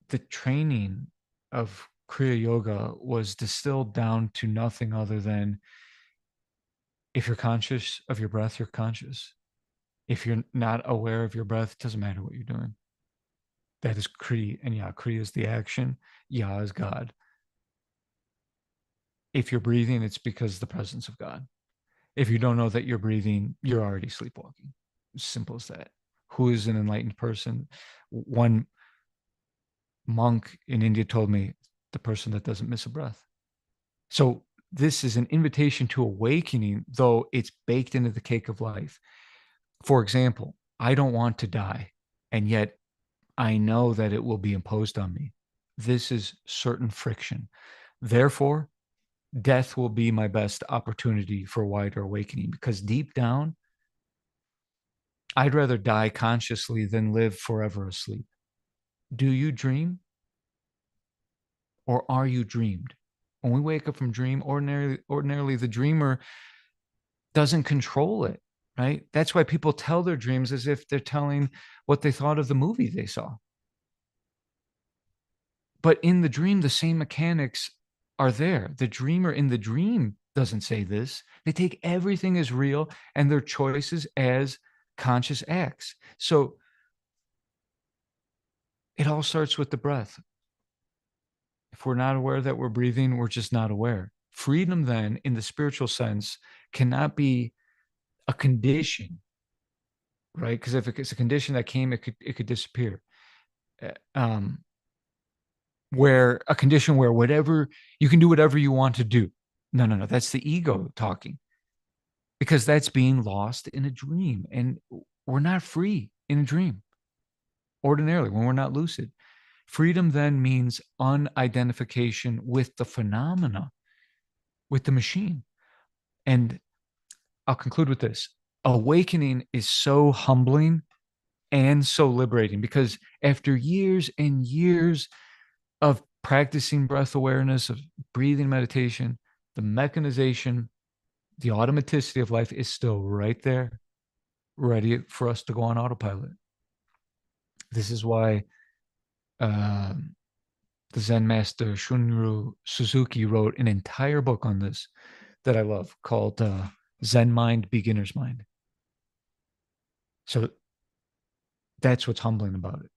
the training of Kriya Yoga was distilled down to nothing other than, if you're conscious of your breath, you're conscious. If you're not aware of your breath, it doesn't matter what you're doing. That is Kriya. And Kriya is the action. Yah is God. If you're breathing, it's because of the presence of God. If you don't know that you're breathing, you're already sleepwalking. Simple as that. Who is an enlightened person? One monk in India told me, the person that doesn't miss a breath. So this is an invitation to awakening, though it's baked into the cake of life. For example, I don't want to die, and yet I know that it will be imposed on me. This is certain friction. Therefore, death will be my best opportunity for wider awakening, because deep down, I'd rather die consciously than live forever asleep. Do you dream? Or are you dreamed? When we wake up from dream, ordinarily the dreamer doesn't control it, right? That's why people tell their dreams as if they're telling what they thought of the movie they saw. But in the dream, the same mechanics are there. The dreamer in the dream doesn't say this. They take everything as real and their choices as conscious acts. So it all starts with the breath. If we're not aware that we're breathing, we're just not aware. Freedom, then, in the spiritual sense, cannot be a condition, right? Because if it's a condition that came, it could disappear. Where a condition where whatever you can do, whatever you want to do. No. That's the ego talking, because that's being lost in a dream, and we're not free in a dream. Ordinarily, when we're not lucid. Freedom then means unidentification with the phenomena, with the machine. And I'll conclude with this. Awakening is so humbling and so liberating, because after years and years of practicing breath awareness, of breathing meditation, the mechanization, the automaticity of life is still right there, ready for us to go on autopilot. This is why the Zen master Shunryu Suzuki wrote an entire book on this that I love, called Zen Mind, Beginner's Mind. So that's what's humbling about it.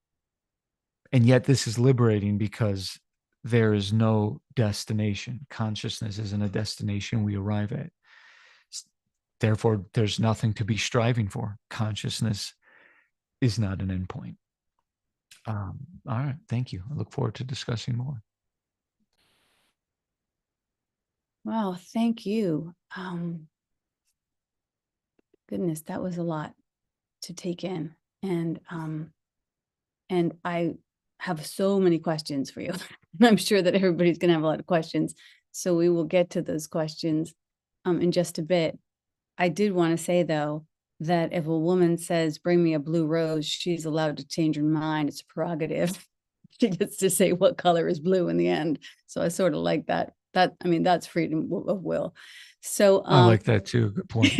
And yet this is liberating, because there is no destination. Consciousness isn't a destination we arrive at. Therefore, there's nothing to be striving for. Consciousness is not an endpoint. All right. Thank you. I look forward to discussing more.
Wow, thank you. Goodness, that was a lot to take in. And I have so many questions for you. I'm sure that everybody's going to have a lot of questions. So we will get to those questions in just a bit. I did want to say, though, that if a woman says, bring me a blue rose, she's allowed to change her mind. It's a prerogative. She gets to say what color is blue in the end. So I sort of like that. I mean, that's freedom of will. So
I like that too. Good point.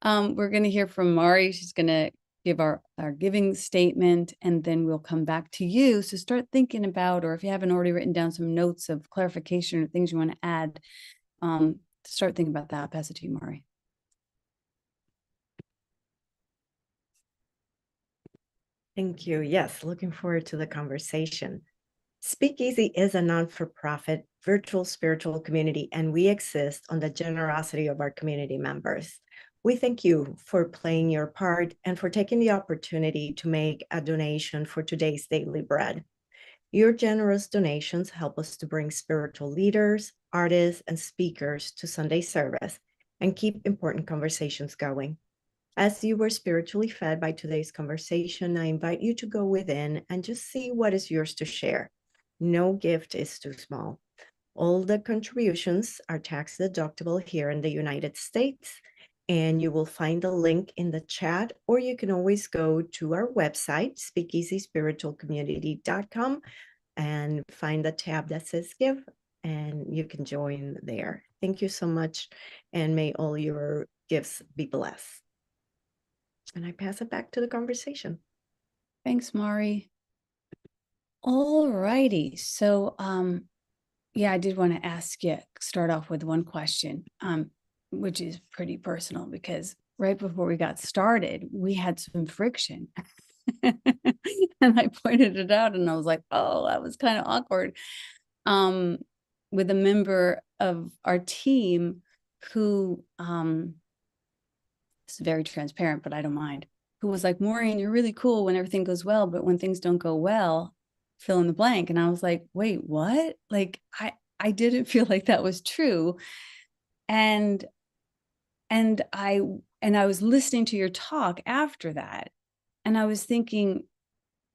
we're going to hear from Mari. She's going to give our giving statement, and then we'll come back to you. So start thinking about, or if you haven't already written down some notes of clarification or things you want to add, start thinking about that. I'll pass it to you, Mari.
Thank you. Yes, looking forward to the conversation. Speakeasy is a non-for-profit virtual spiritual community, and we exist on the generosity of our community members. We thank you for playing your part and for taking the opportunity to make a donation for today's daily bread. Your generous donations help us to bring spiritual leaders, artists, and speakers to Sunday service and keep important conversations going. As you were spiritually fed by today's conversation, I invite you to go within and just see what is yours to share. No gift is too small. All the contributions are tax deductible here in the United States, and you will find the link in the chat, or you can always go to our website, speakeasyspiritualcommunity.com, and find the tab that says give, and you can join there. Thank you so much, and may all your gifts be blessed. And I pass it back to the conversation.
Thanks, Mari. All righty. So, yeah, I did want to start off with one question, which is pretty personal, because right before we got started, we had some friction. And I pointed it out, and I was like, oh, that was kind of awkward. With a member of our team who, it's very transparent, but I don't mind, who was like, Maureen, you're really cool when everything goes well, but when things don't go well, fill in the blank. And I was like, wait, what? Like, I didn't feel like that was true. And I was listening to your talk after that, and I was thinking,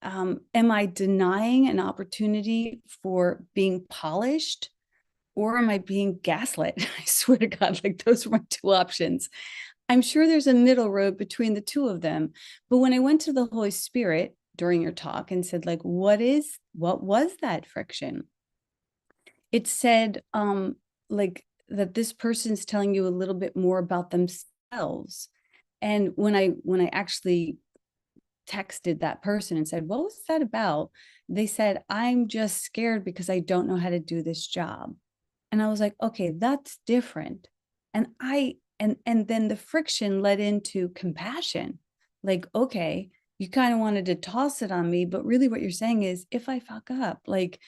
am I denying an opportunity for being polished, or am I being gaslit? I swear to God, like, those were my two options. I'm sure there's a middle road between the two of them. But when I went to the Holy Spirit during your talk and said, like, what was that friction? It said, like, that this person's telling you a little bit more about themselves. And when I actually texted that person and said, what was that about? They said, I'm just scared because I don't know how to do this job. And I was like, okay, that's different. And then the friction led into compassion. Like, okay, you kind of wanted to toss it on me, but really what you're saying is, if I fuck up, like,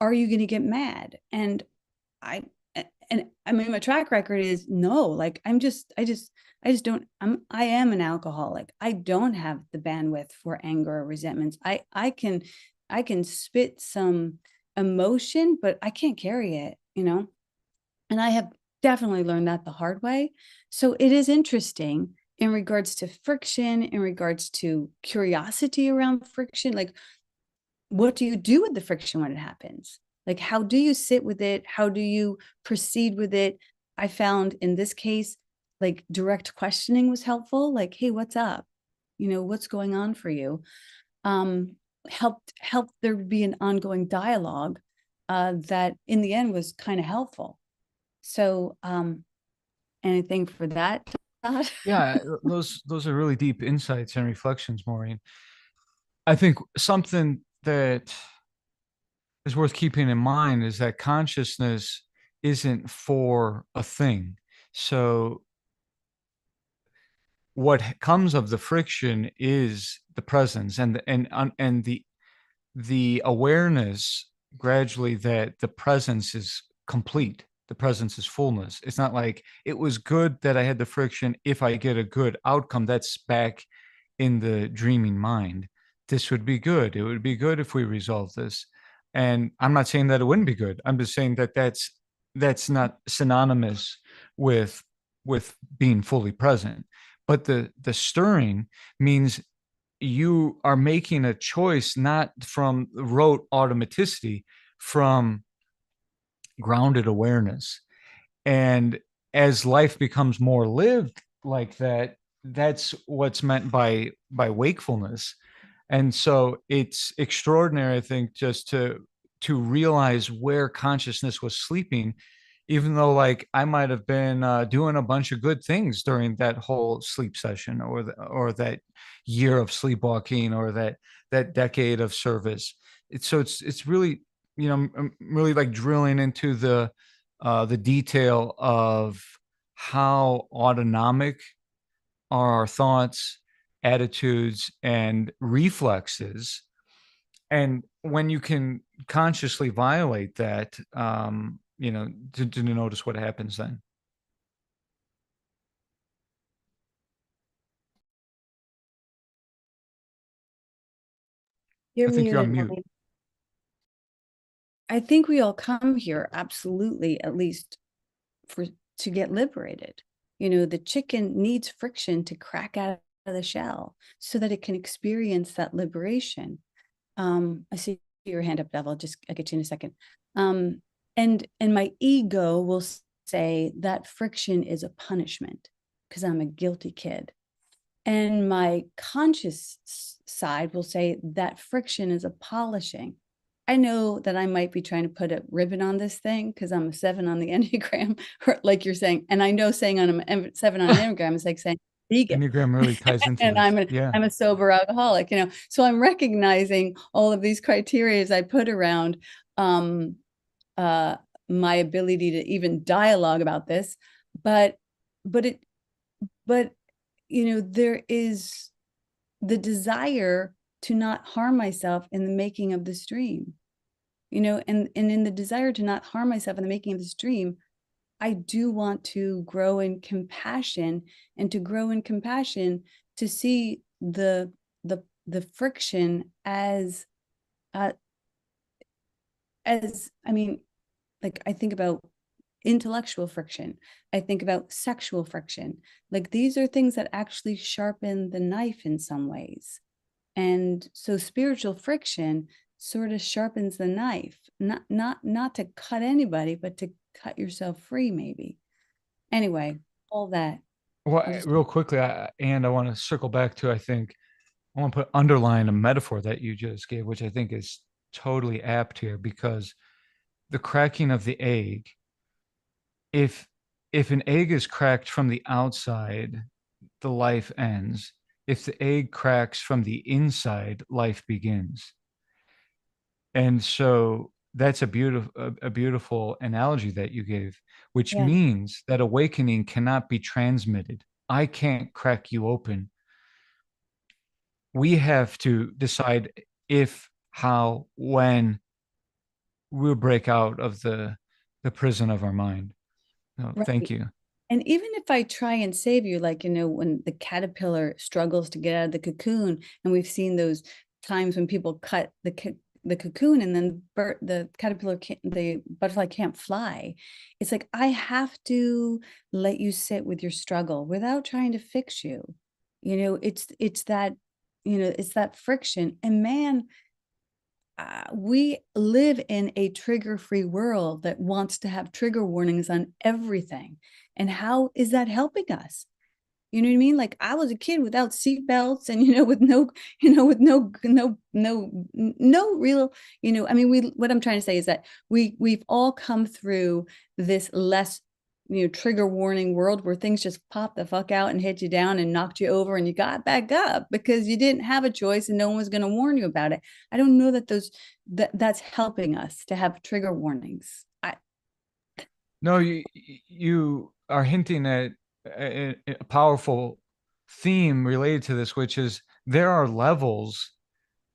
are you going to get mad? And I mean, my track record is no, like, I just don't, I am an alcoholic. I don't have the bandwidth for anger or resentments. I can spit some emotion, but I can't carry it, and I have definitely learned that the hard way. So it is interesting in regards to friction, in regards to curiosity around friction. Like, what do you do with the friction when it happens? Like, how do you sit with it? How do you proceed with it? I found in this case, like, direct questioning was helpful. Like, hey, what's up? What's going on for you? Helped there be an ongoing dialogue that in the end was kind of helpful. So, anything for that, Todd?
Yeah, those are really deep insights and reflections, Maureen. I think something that is worth keeping in mind is that consciousness isn't for a thing. So what comes of the friction is the presence and the awareness gradually that the presence is complete. The presence is fullness. It's not like it was good that I had the friction. If I get a good outcome, that's back in the dreaming mind. this would be good. It would be good if we resolve this. And I'm not saying that it wouldn't be good. I'm just saying that that's not synonymous with being fully present. But the stirring means you are making a choice not from rote automaticity, from grounded awareness. And as life becomes more lived like that, that's what's meant by wakefulness. And so it's extraordinary, I think, just to realize where consciousness was sleeping, even though like I might have been doing a bunch of good things during that whole sleep session, or that year of sleepwalking, or that decade of service. It's really, I'm really like drilling into the detail of how autonomic are our thoughts, attitudes, and reflexes. And when you can consciously violate that, to notice what happens then.
You're
I think you're on
muted,
mute.
Molly.
I think we all come here, absolutely, at least to get liberated. The chicken needs friction to crack out of the shell so that it can experience that liberation. I see your hand up, Dev. I'll get you in a second. And my ego will say that friction is a punishment because I'm a guilty kid. And my conscious side will say that friction is a polishing. I know that I might be trying to put a ribbon on this thing because I'm a 7 on the Enneagram, or like you're saying. And I know saying I'm a 7 on the Enneagram is like saying vegan.
Enneagram really ties into
And
this.
I'm a sober alcoholic, So I'm recognizing all of these criteria as I put around my ability to even dialogue about this. But there is the desire to not harm myself in the making of this dream, and in the desire to not harm myself in the making of this dream, I do want to grow in compassion, and to grow in compassion to see the friction as I mean, like I think about intellectual friction. I think about sexual friction. Like these are things that actually sharpen the knife in some ways. And so spiritual friction sort of sharpens the knife, not to cut anybody, but to cut yourself free, maybe. Anyway, all that.
Well, real quickly, I want to circle back to, I want to underline a metaphor that you just gave, which I think is totally apt here, because the cracking of the egg, if an egg is cracked from the outside, the life ends. If the egg cracks from the inside, life begins. And so that's a beautiful analogy that you gave, which
Yeah.
means that awakening cannot be transmitted. I can't crack you open. We have to decide if, how, when we'll break out of the prison of our mind. No,
Right.
thank you.
And even if I try and save you, like, when the caterpillar struggles to get out of the cocoon, and we've seen those times when people cut the cocoon, and then the the butterfly can't fly. It's like, I have to let you sit with your struggle without trying to fix you. It's that friction. And man, we live in a trigger-free world that wants to have trigger warnings on everything. And how is that helping us? You know what I mean? Like I was a kid without seatbelts, and with no, no real, I mean, what I'm trying to say is that we've all come through this less, trigger warning world where things just pop the fuck out and hit you down and knocked you over, and you got back up because you didn't have a choice and no one was going to warn you about it. I don't know that that's helping us to have trigger warnings.
No, you are hinting at a powerful theme related to this, which is there are levels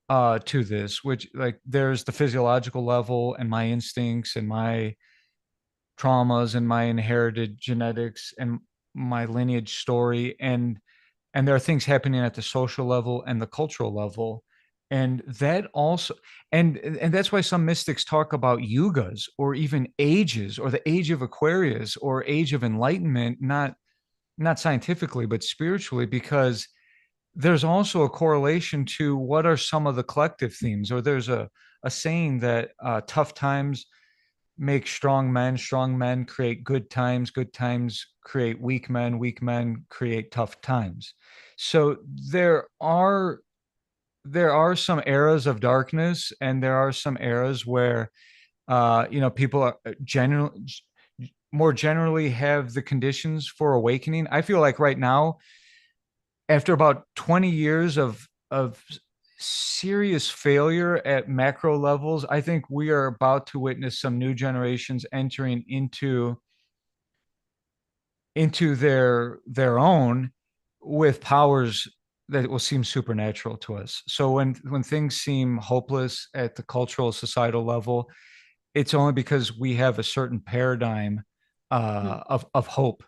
to this, which, like, there's the physiological level and my instincts and my traumas and my inherited genetics and my lineage story, and there are things happening at the social level and the cultural level. And that also, and that's why some mystics talk about yugas or even ages, or the age of Aquarius or age of enlightenment, not scientifically but spiritually, because there's also a correlation to what are some of the collective themes. Or there's a saying that tough times make strong men create good times create weak men create tough times. So there are some eras of darkness, and there are some eras where people are more generally have the conditions for awakening. I feel like right now, after about 20 years of serious failure at macro levels, I think we are about to witness some new generations entering into their own, with powers that will seem supernatural to us. So when things seem hopeless at the cultural societal level, it's only because we have a certain paradigm of hope,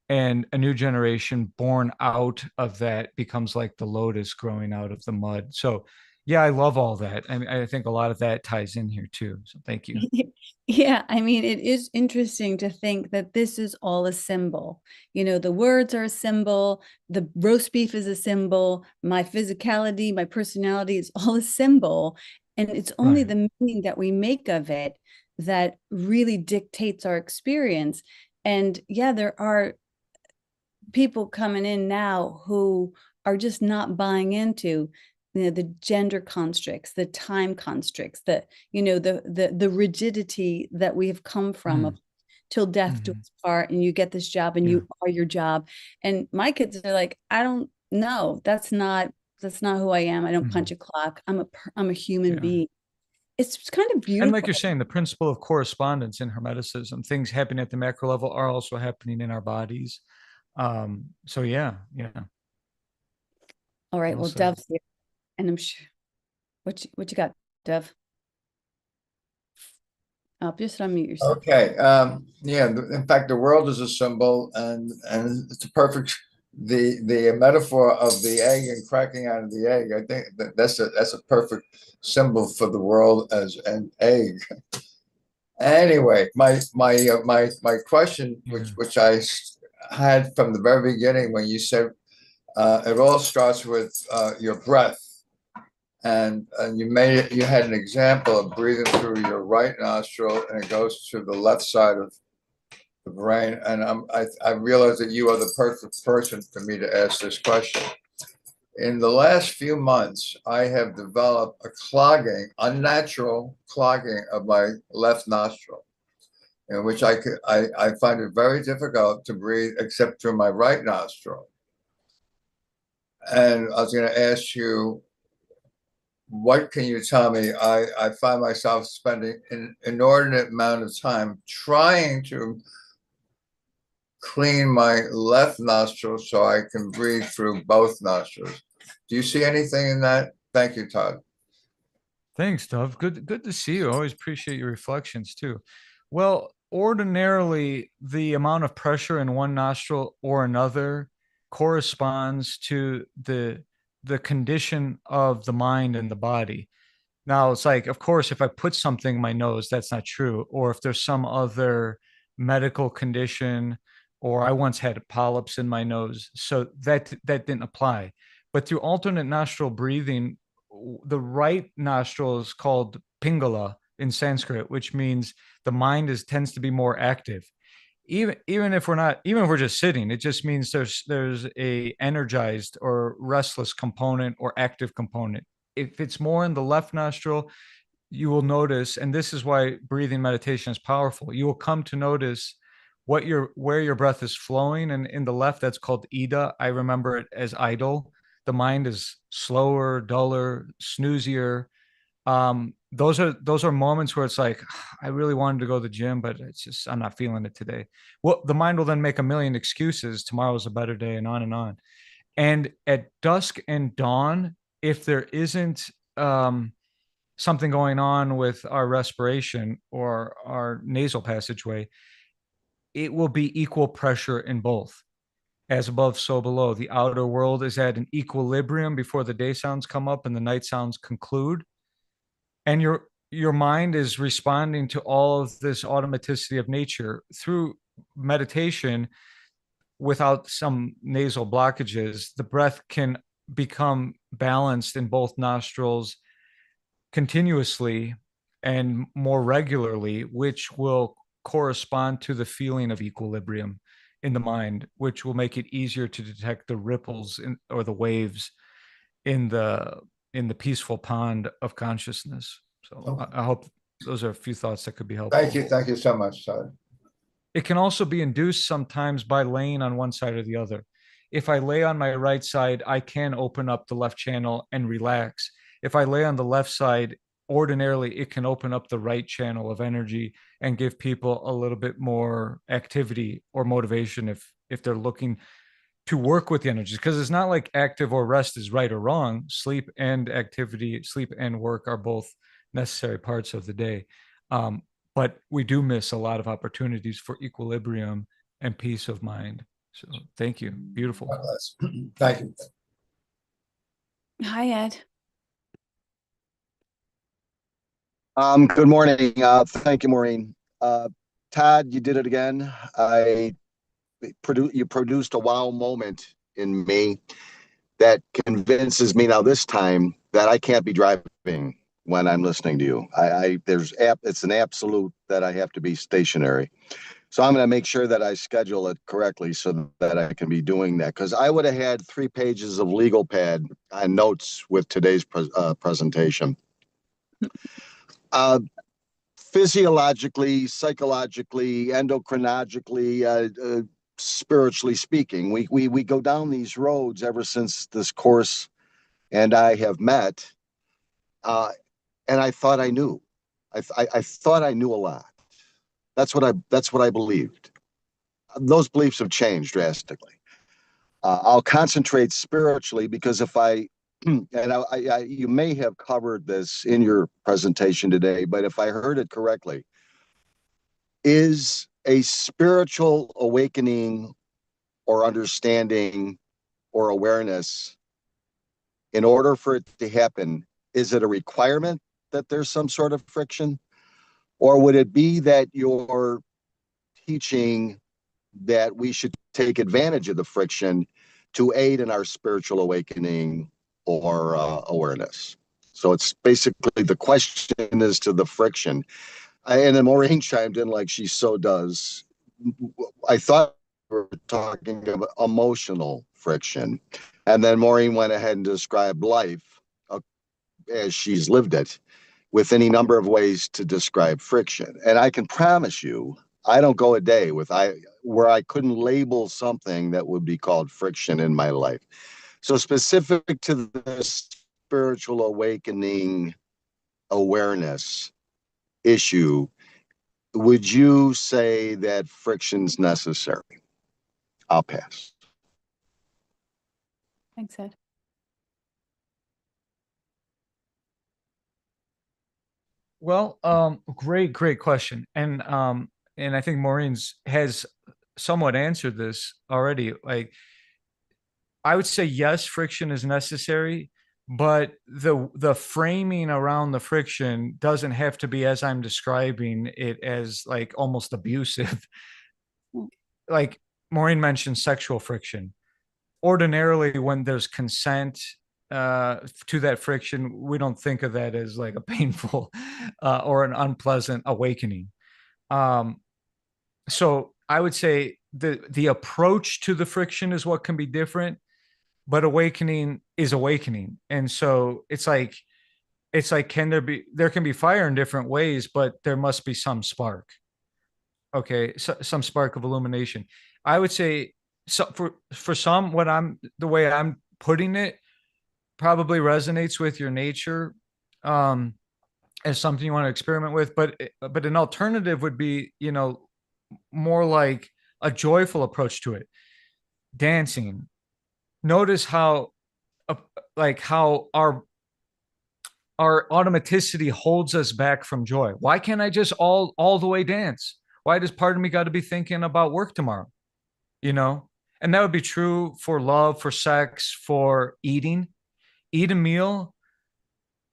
and a new generation born out of that becomes like the lotus growing out of the mud. So yeah, I love all that. I think a lot of that ties in here too. So thank you.
Yeah, I mean, it is interesting to think that this is all a symbol. The words are a symbol, the roast beef is a symbol, my physicality, my personality is all a symbol. And it's only
Right.
the meaning that we make of it that really dictates our experience. And yeah, there are people coming in now who are just not buying into the gender constructs, the time constructs, the rigidity that we have come from of till death do
Mhm.
us part, and you get this job and
Yeah.
you are your job. And my kids are like, I don't know, that's not who I am. I don't punch
Mhm.
a clock. I'm a human
Yeah.
being. It's kind of
And like
beautiful.
you're saying, the principle of correspondence in Hermeticism, things happening at the macro level are also happening in our bodies. So yeah, yeah.
All right,
Well
well,
said.
Dove's here, and I'm sure what you got, Dove? Just unmute yourself.
Okay. Yeah. In fact, the world is a symbol, and it's a perfect the metaphor of the egg and cracking out of the egg. I think that's a perfect symbol for the world as an egg. Anyway, my question,
Yeah.
which had from the very beginning when you said it all starts with your breath. And you had an example of breathing through your right nostril, and it goes to the left side of the brain. And I realize that you are the perfect person for me to ask this question. In the last few months, I have developed a unnatural clogging of my left nostril, in which I find it very difficult to breathe except through my right nostril. And I was going to ask you, what can you tell me? I find myself spending an inordinate amount of time trying to clean my left nostril so I can breathe through both nostrils. Do you see anything in that? Thank you, Todd.
Thanks, Dove. Good to see you. Always appreciate your reflections too. Well, ordinarily, the amount of pressure in one nostril or another corresponds to the condition of the mind and the body. Now, it's like, of course, if I put something in my nose, that's not true. Or if there's some other medical condition, or I once had polyps in my nose, so that didn't apply. But through alternate nostril breathing, the right nostril is called Pingala in Sanskrit, which means the mind tends to be more active. Even if we're just sitting, it just means there's a energized or restless component or active component. If it's more in the left nostril, you will notice, and this is why breathing meditation is powerful, you will come to notice where your breath is flowing. And in the left, that's called Ida. I remember it as idle. The mind is slower, duller, snoozier. Those are moments where it's like, I really wanted to go to the gym, but it's just, I'm not feeling it today. Well, the mind will then make a million excuses. Tomorrow's a better day, and on and on. And at dusk and dawn, if there isn't something going on with our respiration or our nasal passageway, it will be equal pressure in both. As above, so below. The outer world is at an equilibrium before the day sounds come up and the night sounds conclude. And your mind is responding to all of this automaticity of nature through meditation. Without some nasal blockages, the breath can become balanced in both nostrils continuously and more regularly, which will correspond to the feeling of equilibrium in the mind, which will make it easier to detect the ripples or the waves in the peaceful pond of consciousness. So I hope those are a few thoughts that could be helpful.
Thank you so much, Todd.
It can also be induced sometimes by laying on one side or the other. If I lay on my right side, I can open up the left channel and relax. If I lay on the left side, ordinarily it can open up the right channel of energy and give people a little bit more activity or motivation if they're looking to work with the energies, because it's not like active or rest is right or wrong. Sleep and activity, sleep and work are both necessary parts of the day. But we do miss a lot of opportunities for equilibrium and peace of mind. So thank you. Beautiful.
Thank you.
Hi, Ed.
Good morning. Thank you, Maureen. Todd, you did it again. You produced a wow moment in me that convinces me now this time that I can't be driving when I'm listening to you. It's an absolute that I have to be stationary. So I'm going to make sure that I schedule it correctly so that I can be doing that, because I would have had 3 pages of legal pad and notes with today's presentation. Physiologically, psychologically, endocrinologically, spiritually speaking, we go down these roads ever since this course and I have met, and I thought I knew. I thought I knew a lot. That's what I believed. Those beliefs have changed drastically. I'll concentrate spiritually, because if I and you may have covered this in your presentation today, but if I heard it correctly, is a spiritual awakening or understanding or awareness, in order for it to happen, is it a requirement that there's some sort of friction? Or would it be that you're teaching that we should take advantage of the friction to aid in our spiritual awakening or awareness? So it's basically, the question is to the friction. And then Maureen chimed in like she so does. I thought we were talking about emotional friction. And then Maureen went ahead and described life as she's lived it, with any number of ways to describe friction. And I can promise you, I don't go a day where I couldn't label something that would be called friction in my life. So specific to the spiritual awakening awareness issue, would you say that friction's necessary? I'll pass.
Thanks, Ed.
Well, great question. And I think Maureen's has somewhat answered this already. Like, I would say yes, friction is necessary, but the framing around the friction doesn't have to be as I'm describing it, as like almost abusive. Like Maureen mentioned sexual friction. Ordinarily, when there's consent to that friction, we don't think of that as like a painful or an unpleasant awakening. So I would say the approach to the friction is what can be different, but awakening is awakening. And so it's like there can be fire in different ways, but there must be some spark. Okay, so, some spark of illumination. I would say, so for some, the way I'm putting it probably resonates with your nature as something you want to experiment with, but an alternative would be, more like a joyful approach to it. Dancing. Notice how how our automaticity holds us back from joy. Why can't I just all the way dance? Why does part of me got to be thinking about work tomorrow? And that would be true for love, for sex, for eating. Eat a meal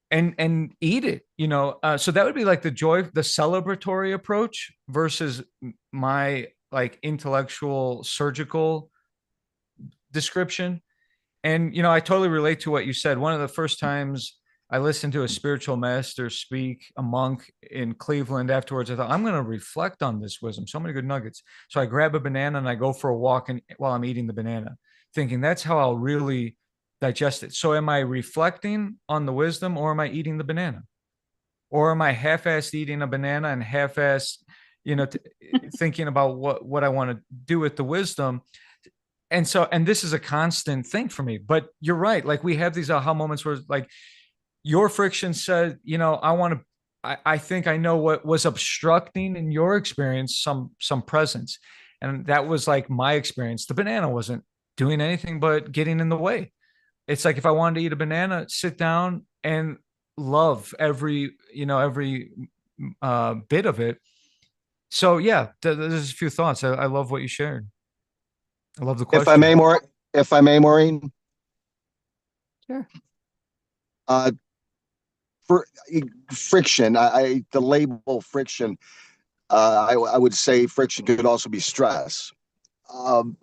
and eat it, so that would be like the celebratory approach versus my like intellectual surgical description. And I totally relate to what you said. One of the first times I listened to a spiritual master speak, a monk in Cleveland, afterwards I thought, I'm going to reflect on this wisdom. So many good nuggets. So I grab a banana and I go for a walk, and while I'm eating the banana, thinking that's how I'll really digest it. So am I reflecting on the wisdom, or am I eating the banana? Or am I half-assed eating a banana and half-assed, thinking about what I want to do with the wisdom? And this is a constant thing for me. But you're right. Like, we have these aha moments where, like, your friction said, I think I know what was obstructing in your experience, some presence. And that was like my experience. The banana wasn't doing anything but getting in the way. It's like, if I wanted to eat a banana, sit down and love every bit of it. So yeah, there's a few thoughts. I love what you shared. I love the
If I
question.
may, Maureen,
Sure.
for friction, the label friction, I would say friction could also be stress.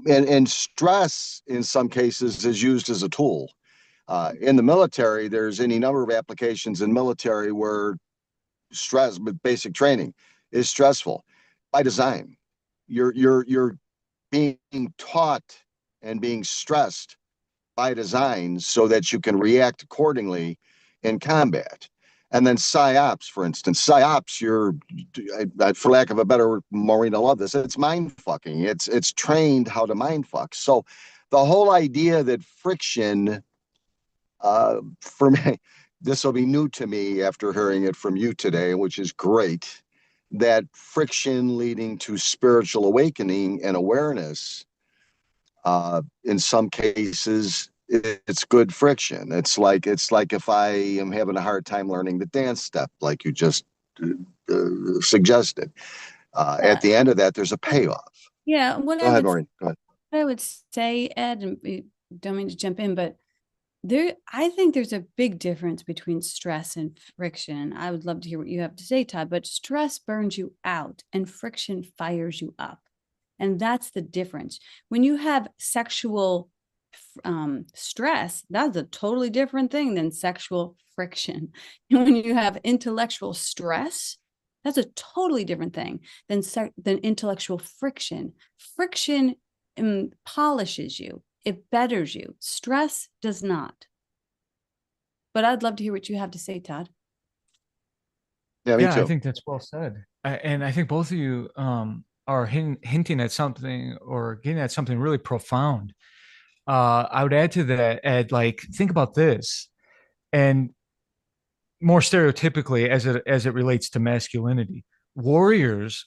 And stress in some cases is used as a tool. In the military, there's any number of applications in military where stress, but basic training is stressful by design. You're being taught and being stressed by design so that you can react accordingly in combat. And then psyops, for instance, for lack of a better word, Maureen, I love this. It's mind fucking. It's trained how to mind fuck. So the whole idea that friction, for me, this will be new to me after hearing it from you today, which is great. That friction leading to spiritual awakening and awareness, in some cases, it's good friction. It's like if I am having a hard time learning the dance step, like you just suggested. At the end of that, there's a payoff.
Yeah.
Go ahead, Maureen. Go ahead.
What I would say, Ed, and don't mean to jump in, but I think there's a big difference between stress and friction. I would love to hear what you have to say, Todd, but stress burns you out and friction fires you up. And that's the difference. When you have sexual stress, that's a totally different thing than sexual friction. And when you have intellectual stress, that's a totally different thing than intellectual friction. Friction polishes you. It betters you. Stress does not. But I'd love to hear what you have to say, Todd.
Yeah, me too.
I think that's well said. And I think both of you are hinting at something, or getting at something really profound. I would add to that, Ed, like, think about this, and more stereotypically as it relates to masculinity. Warriors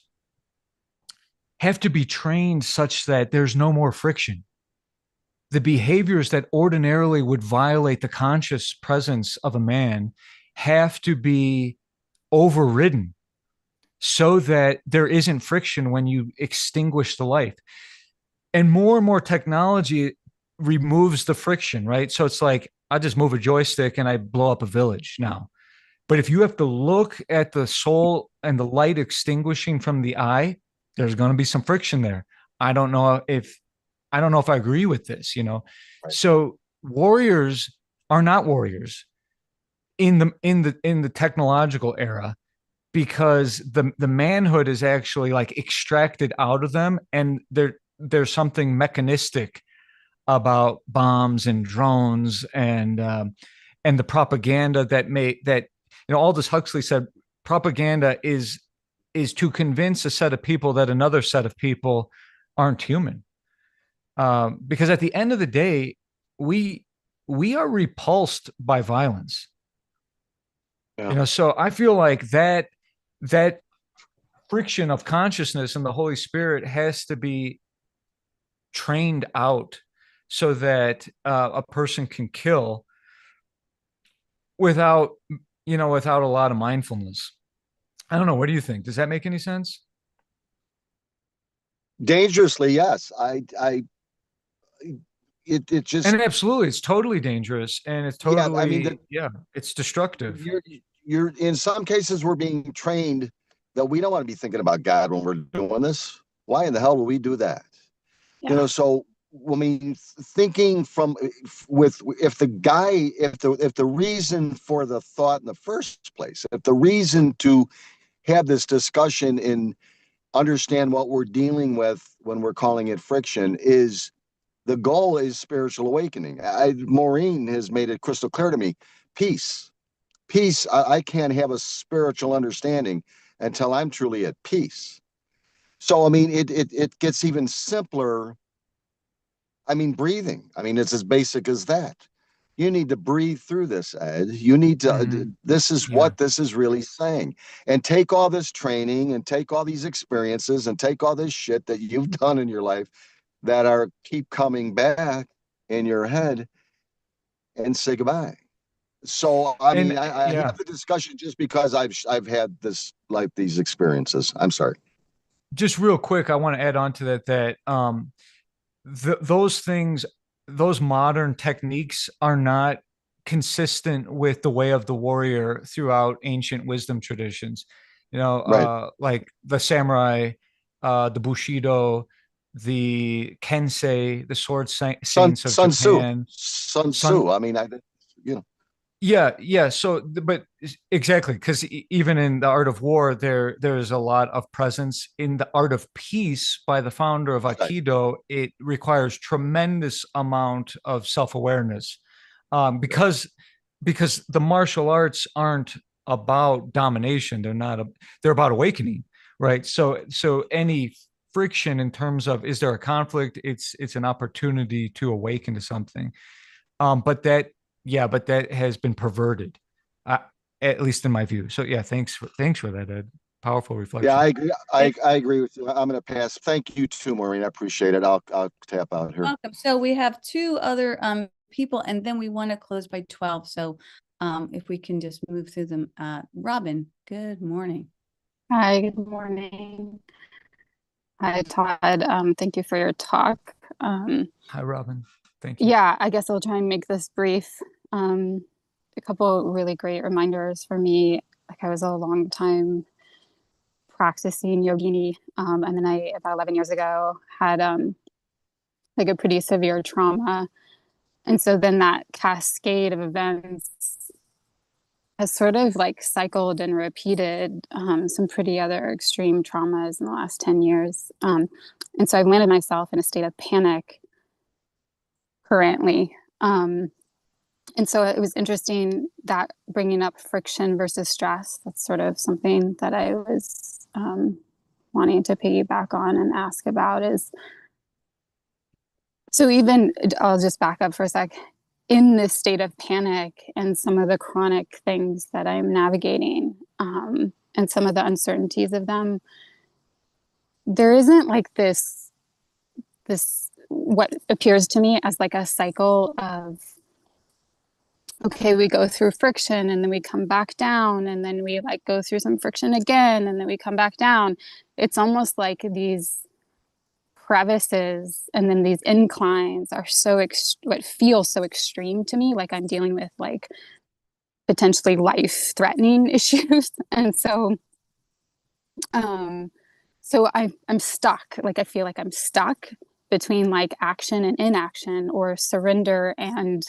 have to be trained such that there's no more friction. The behaviors that ordinarily would violate the conscious presence of a man have to be overridden so that there isn't friction when you extinguish the light. And more technology removes the friction, right? So it's like, I just move a joystick and I blow up a village now. But if you have to look at the soul and the light extinguishing from the eye, there's going to be some friction there. I don't know if I agree with this, Right. So warriors are not warriors in the technological era, because the manhood is actually like extracted out of them, and there's something mechanistic about bombs and drones and the propaganda that Aldous Huxley said propaganda is to convince a set of people that another set of people aren't human. Because at the end of the day, we are repulsed by violence.
Yeah.
So I feel like that friction of consciousness and the Holy Spirit has to be trained out so that a person can kill without a lot of mindfulness. I don't know. What do you think? Does that make any sense?
Dangerously, yes. I it just,
And absolutely, it's totally dangerous, and it's
yeah, I mean,
totally, yeah, it's destructive.
you're in some cases we're being trained that we don't want to be thinking about God when we're doing this. Why in the hell would we do that? You know, so I mean, thinking from with if the guy, if the reason for the thought in the first place, if the reason to have this discussion and understand what we're dealing with when we're calling it friction is the goal is spiritual awakening. Maureen has made it crystal clear to me. Peace, peace. I can't have a spiritual understanding until I'm truly at peace. So I mean, it gets even simpler. I mean, breathing. I mean, it's as basic as that. You need to breathe through this, Ed. You need to, this is
Yeah.
what this is really saying. And take all this training and take all these experiences and take all this shit that you've done in your life that are keep coming back in your head and say goodbye. So, I mean,
And
I
yeah,
have the discussion just because I've had this, like these experiences. I'm sorry.
just real quick, I want to add on to that those things, those modern techniques are not consistent with the way of the warrior throughout ancient wisdom traditions. You know,
Right.
like the samurai, the bushido, the kensei, the sword saints of
Sun Tzu.
Japan.
Sun
Sun
Tzu. I mean, you know,
Yeah. So, but exactly, because even in the art of war, there's a lot of presence. In the art of peace, by the founder of
right.
Aikido, it requires tremendous amount of self-awareness,
Right.
because the martial arts aren't about domination. They're about awakening, right? So any friction in terms of, is there a conflict? It's an opportunity to awaken to something. But that has been perverted, uh, at least in my view. So yeah, thanks for that, Ed. Powerful
Yeah,
reflection.
I agree. I agree with you. I'm going to pass. Thank you too, Maureen. I appreciate it. I'll tap out here.
Welcome. So we have two other people, and then we want to close by 12. So if we can just move through them. Robin, good morning.
Hi, good morning. Hi, Todd. Thank you for your talk.
Hi, Robin. Thank you.
Yeah, I guess I'll try and make this brief. A couple really great reminders for me. Like I was a long time practicing yogini, and then I about 11 years ago had like a pretty severe trauma, and so then that cascade of events has sort of like cycled and repeated some pretty other extreme traumas in the last 10 years. And so I've landed myself in a state of panic currently. And so it was interesting that bringing up friction versus stress, that's sort of something that I was wanting to piggyback on and ask about is, so even, I'll just back up for a sec. In this state of panic and some of the chronic things that I'm navigating, and some of the uncertainties of them, there isn't like this what appears to me as like a cycle of, okay, we go through friction and then we come back down and then we like go through some friction again and then we come back down. It's almost like these crevices and then these inclines are what feels so extreme to me, like I'm dealing with like potentially life-threatening issues. And so I'm stuck. Like I feel like I'm stuck between like action and inaction, or surrender and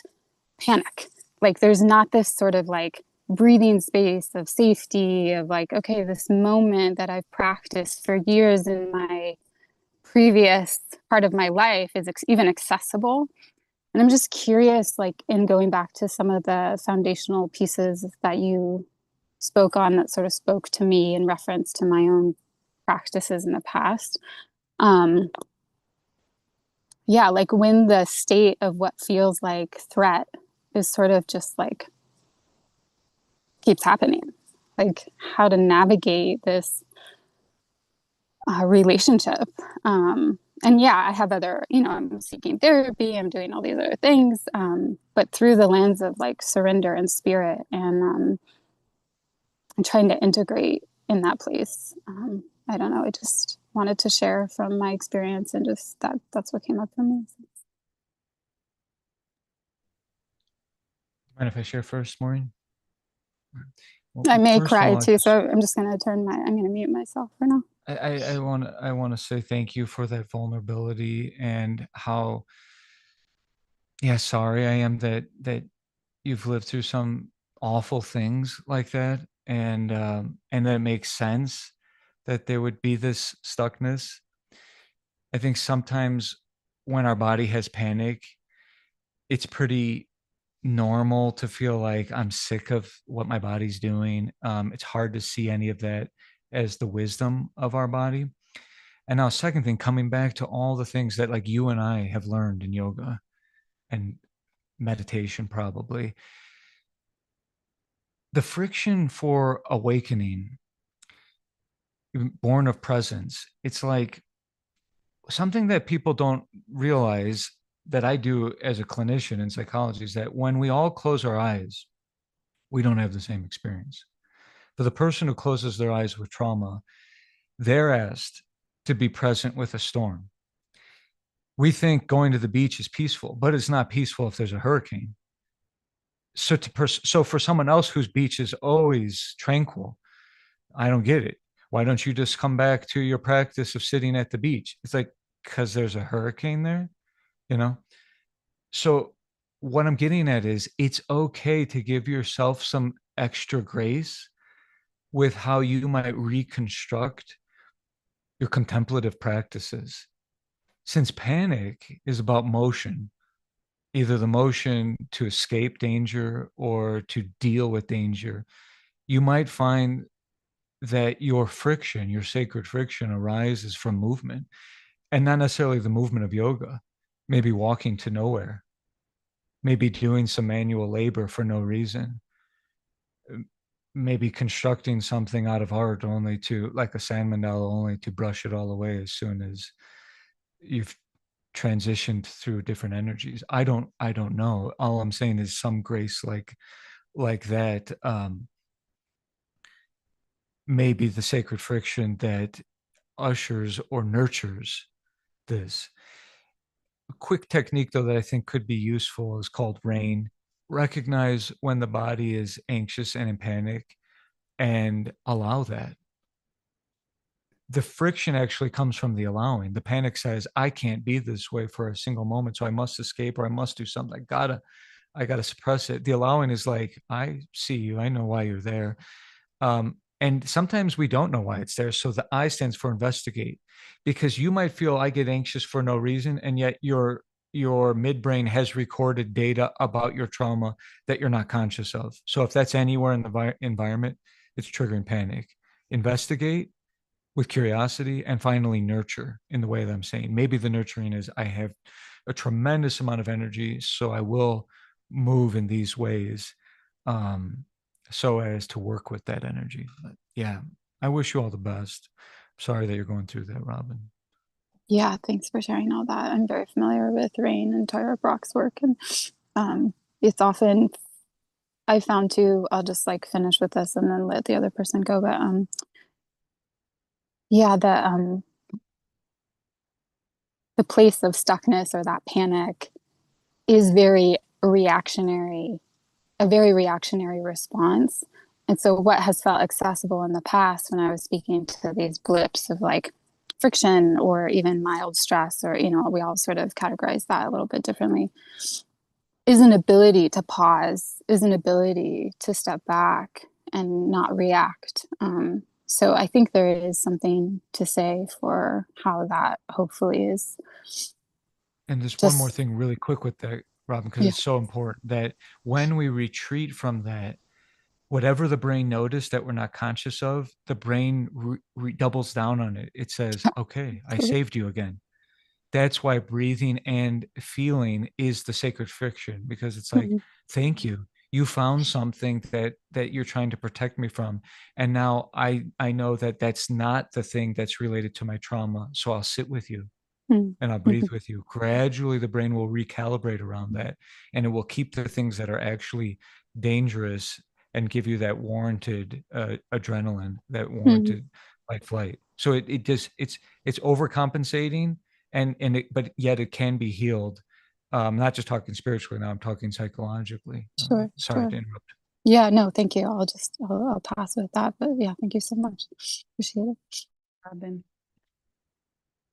panic. Like there's not this sort of like breathing space of safety of like, okay, this moment that I've practiced for years in my previous part of my life is even accessible. And I'm just curious, like in going back to some of the foundational pieces that you spoke on that sort of spoke to me in reference to my own practices in the past. Yeah, like when the state of what feels like threat is sort of just like keeps happening, like how to navigate this relationship. And yeah, I have other, I'm seeking therapy, I'm doing all these other things, but through the lens of like surrender and spirit, and trying to integrate in that place. I don't know, I just wanted to share from my experience, and just that's what came up for me.
Mind if I share first, Maureen? Well,
I may
first of
cry
all,
too, so I'm just going to I'm going to mute myself for now.
I want to say thank you for that vulnerability and how, yeah, sorry I am that you've lived through some awful things like that, and that it makes sense that there would be this stuckness. I think sometimes when our body has panic, it's pretty normal to feel like I'm sick of what my body's doing. It's hard to see any of that as the wisdom of our body. And now, second thing, coming back to all the things that like you and I have learned in yoga and meditation, probably the friction for awakening, born of presence, it's like something that people don't realize that I do as a clinician in psychology is that when we all close our eyes, we don't have the same experience. For the person who closes their eyes with trauma, they're asked to be present with a storm. We think going to the beach is peaceful, but it's not peaceful if there's a hurricane. So for someone else whose beach is always tranquil, I don't get it. Why don't you just come back to your practice of sitting at the beach? It's like, because there's a hurricane there, you know? So what I'm getting at is it's okay to give yourself some extra grace with how you might reconstruct your contemplative practices. Since panic is about motion, either the motion to escape danger or to deal with danger, you might find that your friction, your sacred friction, arises from movement, and not necessarily the movement of yoga, maybe walking to nowhere, maybe doing some manual labor for no reason, maybe constructing something out of art only to, like a sand mandala, only to brush it all away as soon as you've transitioned through different energies. I don't know. All I'm saying is some grace like that, may be the sacred friction that ushers or nurtures this. A quick technique, though, that I think could be useful is called RAIN. Recognize when the body is anxious and in panic and allow that. The friction actually comes from the allowing. The panic says, I can't be this way for a single moment, so I must escape or I must do something. I gotta suppress it. The allowing is like, I see you, I know why you're there. And sometimes we don't know why it's there. So the I stands for investigate, because you might feel I get anxious for no reason, and yet your midbrain has recorded data about your trauma that you're not conscious of. So if that's anywhere in the environment, it's triggering panic. Investigate with curiosity, and finally nurture in the way that I'm saying. Maybe the nurturing is I have a tremendous amount of energy, so I will move in these ways, so as to work with that energy. But yeah, I wish you all the best. Sorry that you're going through that, Robin.
Yeah, thanks for sharing all that. I'm very familiar with Rain and Tyra Brock's work, and it's often I found too. I'll just like finish with this and then let the other person go. But yeah, the place of stuckness or that panic is a very reactionary response. And so what has felt accessible in the past when I was speaking to these blips of like friction or even mild stress, or, you know, we all sort of categorize that a little bit differently, is an ability to pause, is an ability to step back and not react. So I think there is something to say for how that hopefully is.
And just one more thing really quick with that, Robin, because
Yeah.
it's so important that when we retreat from that, whatever the brain noticed that we're not conscious of, the brain doubles down on it. It says, okay, I saved you again. That's why breathing and feeling is the sacred friction, because it's like, thank you. You found something that you're trying to protect me from. And now I know that that's not the thing that's related to my trauma. So I'll sit with you and I'll breathe with you. Gradually, the brain will recalibrate around that, and it will keep the things that are actually dangerous and give you that warranted adrenaline, that warranted fight flight. So it just it's overcompensating, but yet it can be healed I'm not just talking spiritually now, I'm talking psychologically.
Sure,
Sorry
sure.
to interrupt.
Yeah, no, thank you. I'll pass with that. But yeah, thank you so much. Appreciate it.
Robin.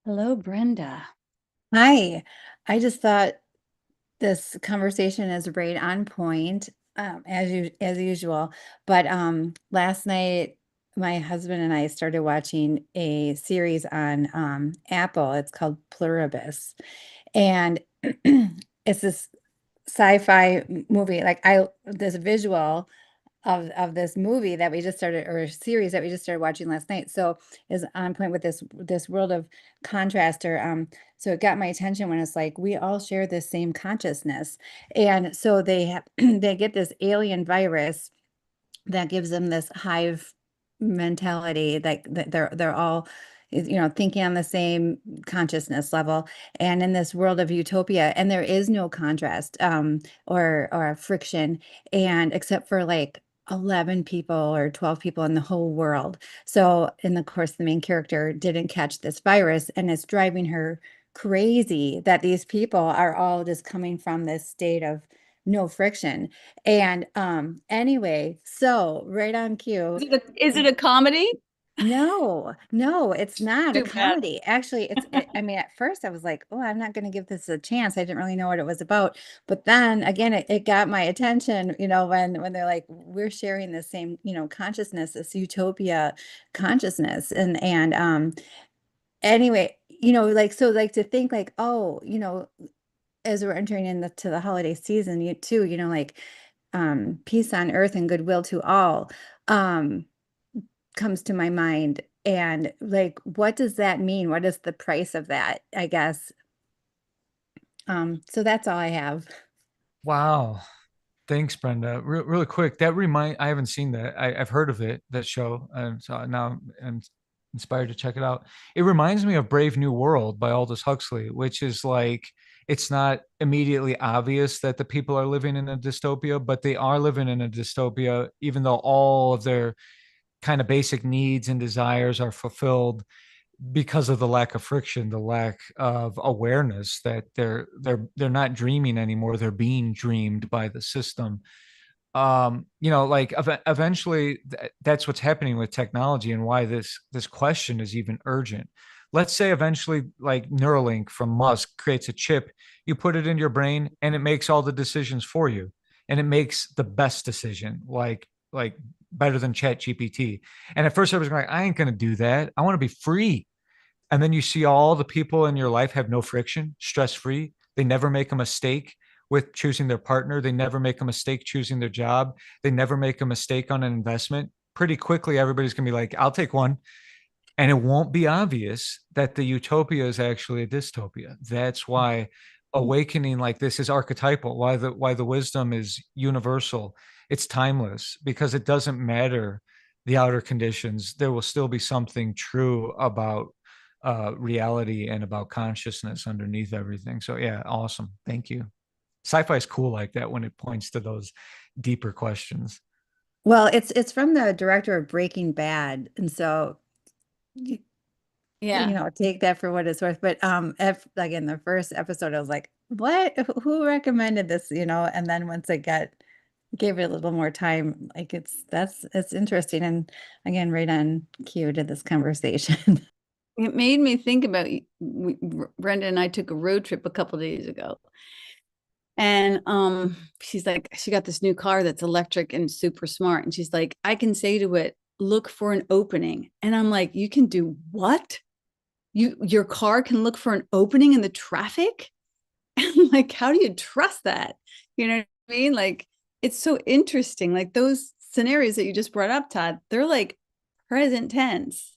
Hello, Brenda.
Hi. I just thought this conversation is right on point, as usual. But last night my husband and I started watching a series on Apple. It's called Pluribus. And it's this sci-fi movie. Like this visual of this movie that we just started, or series that we just started watching last night. So is on point with this world of contrast, or so it got my attention when it's like we all share the same consciousness. And so they have they get this alien virus that gives them this hive mentality, like that they're all thinking on the same consciousness level, and in this world of utopia, and there is no contrast or friction, and except for like 11 people or 12 people in the whole world. So in the course, the main character didn't catch this virus, and it's driving her crazy that these people are all just coming from this state of no friction. And anyway, so right on cue.
Is it a comedy?
No, no, it's not a
Too bad.
comedy. Actually, I mean, at first I was like, oh, I'm not going to give this a chance. I didn't really know what it was about. But then again, it got my attention, when they're like, we're sharing the same, consciousness, this utopia consciousness. And anyway, like, so like to think like, oh, as we're entering into the holiday season, you too, like peace on earth and goodwill to all comes to my mind. And like, what does that mean? What is the price of that, I guess? So that's all I have.
Wow. Thanks, Brenda. Really quick, I haven't seen that. I've heard of it, that show, and so now I'm inspired to check it out. It reminds me of Brave New World by Aldous Huxley, which is like, it's not immediately obvious that the people are living in a dystopia, but they are living in a dystopia, even though all of their kind of basic needs and desires are fulfilled because of the lack of friction, the lack of awareness that they're not dreaming anymore, they're being dreamed by the system. Like eventually that's what's happening with technology, and why this question is even urgent. Let's say eventually, like, Neuralink from Musk creates a chip, you put it in your brain and it makes all the decisions for you, and it makes the best decision, like better than Chat GPT. And at first I was like, I ain't gonna do that, I want to be free. And then you see all the people in your life have no friction, stress free. They never make a mistake with choosing their partner. They never make a mistake choosing their job. They never make a mistake on an investment. Pretty quickly, everybody's going to be like, I'll take one. And it won't be obvious that the utopia is actually a dystopia. That's why awakening like this is archetypal, why the wisdom is universal. It's timeless, because it doesn't matter the outer conditions. There will still be something true about reality and about consciousness underneath everything. So yeah, awesome. Thank you. Sci-fi is cool like that when it points to those deeper questions.
Well, it's from the director of Breaking Bad, and so
Yeah.
take that for what it's worth. But if like in the first episode, I was like, what? Who recommended this? And then once I gave it a little more time, like it's interesting, and again, right on cue to this conversation.
It made me think about Brenda and I took a road trip a couple days ago. And she's like, she got this new car that's electric and super smart. And she's like, I can say to it, look for an opening. And I'm like, you can do what? Your car can look for an opening in the traffic? And like, how do you trust that? You know what I mean? Like, it's so interesting. Like those scenarios that you just brought up, Todd, they're like present tense.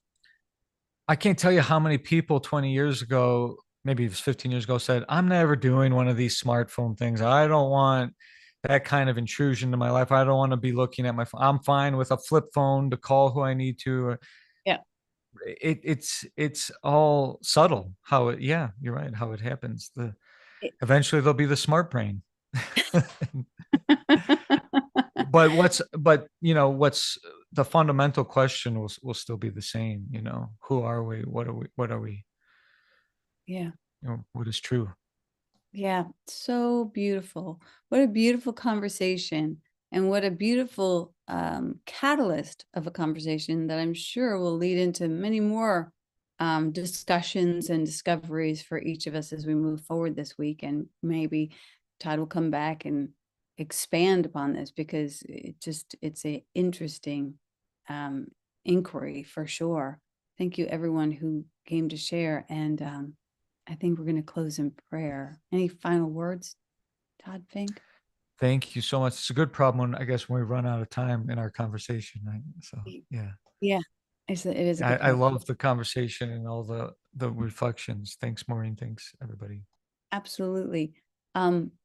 I can't tell you how many people 20 years ago, maybe it was 15 years ago, said, I'm never doing one of these smartphone things. I don't want that kind of intrusion to my life. I don't want to be looking at my phone. I'm fine with a flip phone to call who I need to.
Yeah.
It's all subtle how it, yeah, you're right, how it happens. Eventually there'll be the smart brain. But what's the fundamental question will still be the same. Who are we? What are we?
Yeah.
What is true?
Yeah, so beautiful. What a beautiful conversation, and what a beautiful catalyst of a conversation that I'm sure will lead into many more discussions and discoveries for each of us as we move forward this week. And maybe Todd will come back and expand upon this, because it's a interesting inquiry for sure. Thank you, everyone who came to share. And I think we're going to close in prayer. Any final words, Todd, Fink?
Thank you so much. It's a good problem when, I guess, when we run out of time in our conversation, right? So yeah.
Yeah, it is a good
I
point.
love the conversation and all the reflections. Thanks, Maureen. Thanks, everybody.
Absolutely.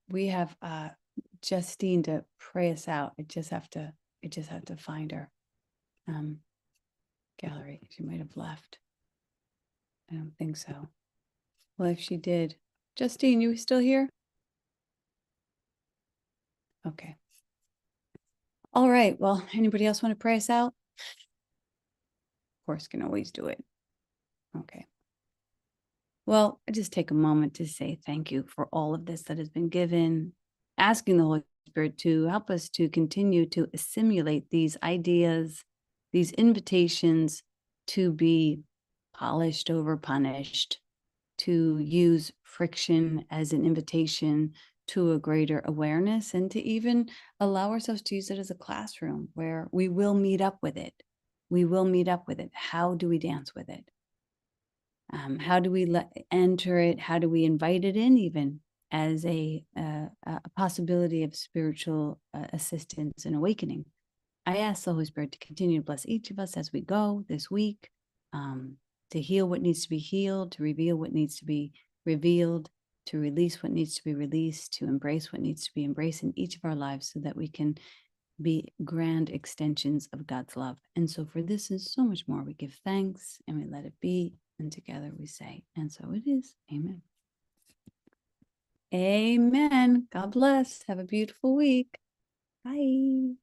We have Justine to pray us out. I just have to find her. Gallery. She might have left. I don't think so. Well, if she did, Justine, you still here? Okay. All right. Well, anybody else want to pray us out? Of course, can always do it. Okay. Well, I just take a moment to say thank you for all of this that has been given, asking the Holy Spirit to help us to continue to assimilate these ideas, these invitations to be polished over punished, to use friction as an invitation to a greater awareness, and to even allow ourselves to use it as a classroom where we will meet up with it. We will meet up with it. How do we dance with it? How do we enter it? How do we invite it in, even as a possibility of spiritual assistance and awakening? I ask the Holy Spirit to continue to bless each of us as we go this week, to heal what needs to be healed, to reveal what needs to be revealed, to release what needs to be released, to embrace what needs to be embraced in each of our lives, so that we can be grand extensions of God's love. And so for this and so much more, we give thanks and we let it be. And together we say, and so it is. Amen. Amen. God bless. Have a beautiful week. Bye.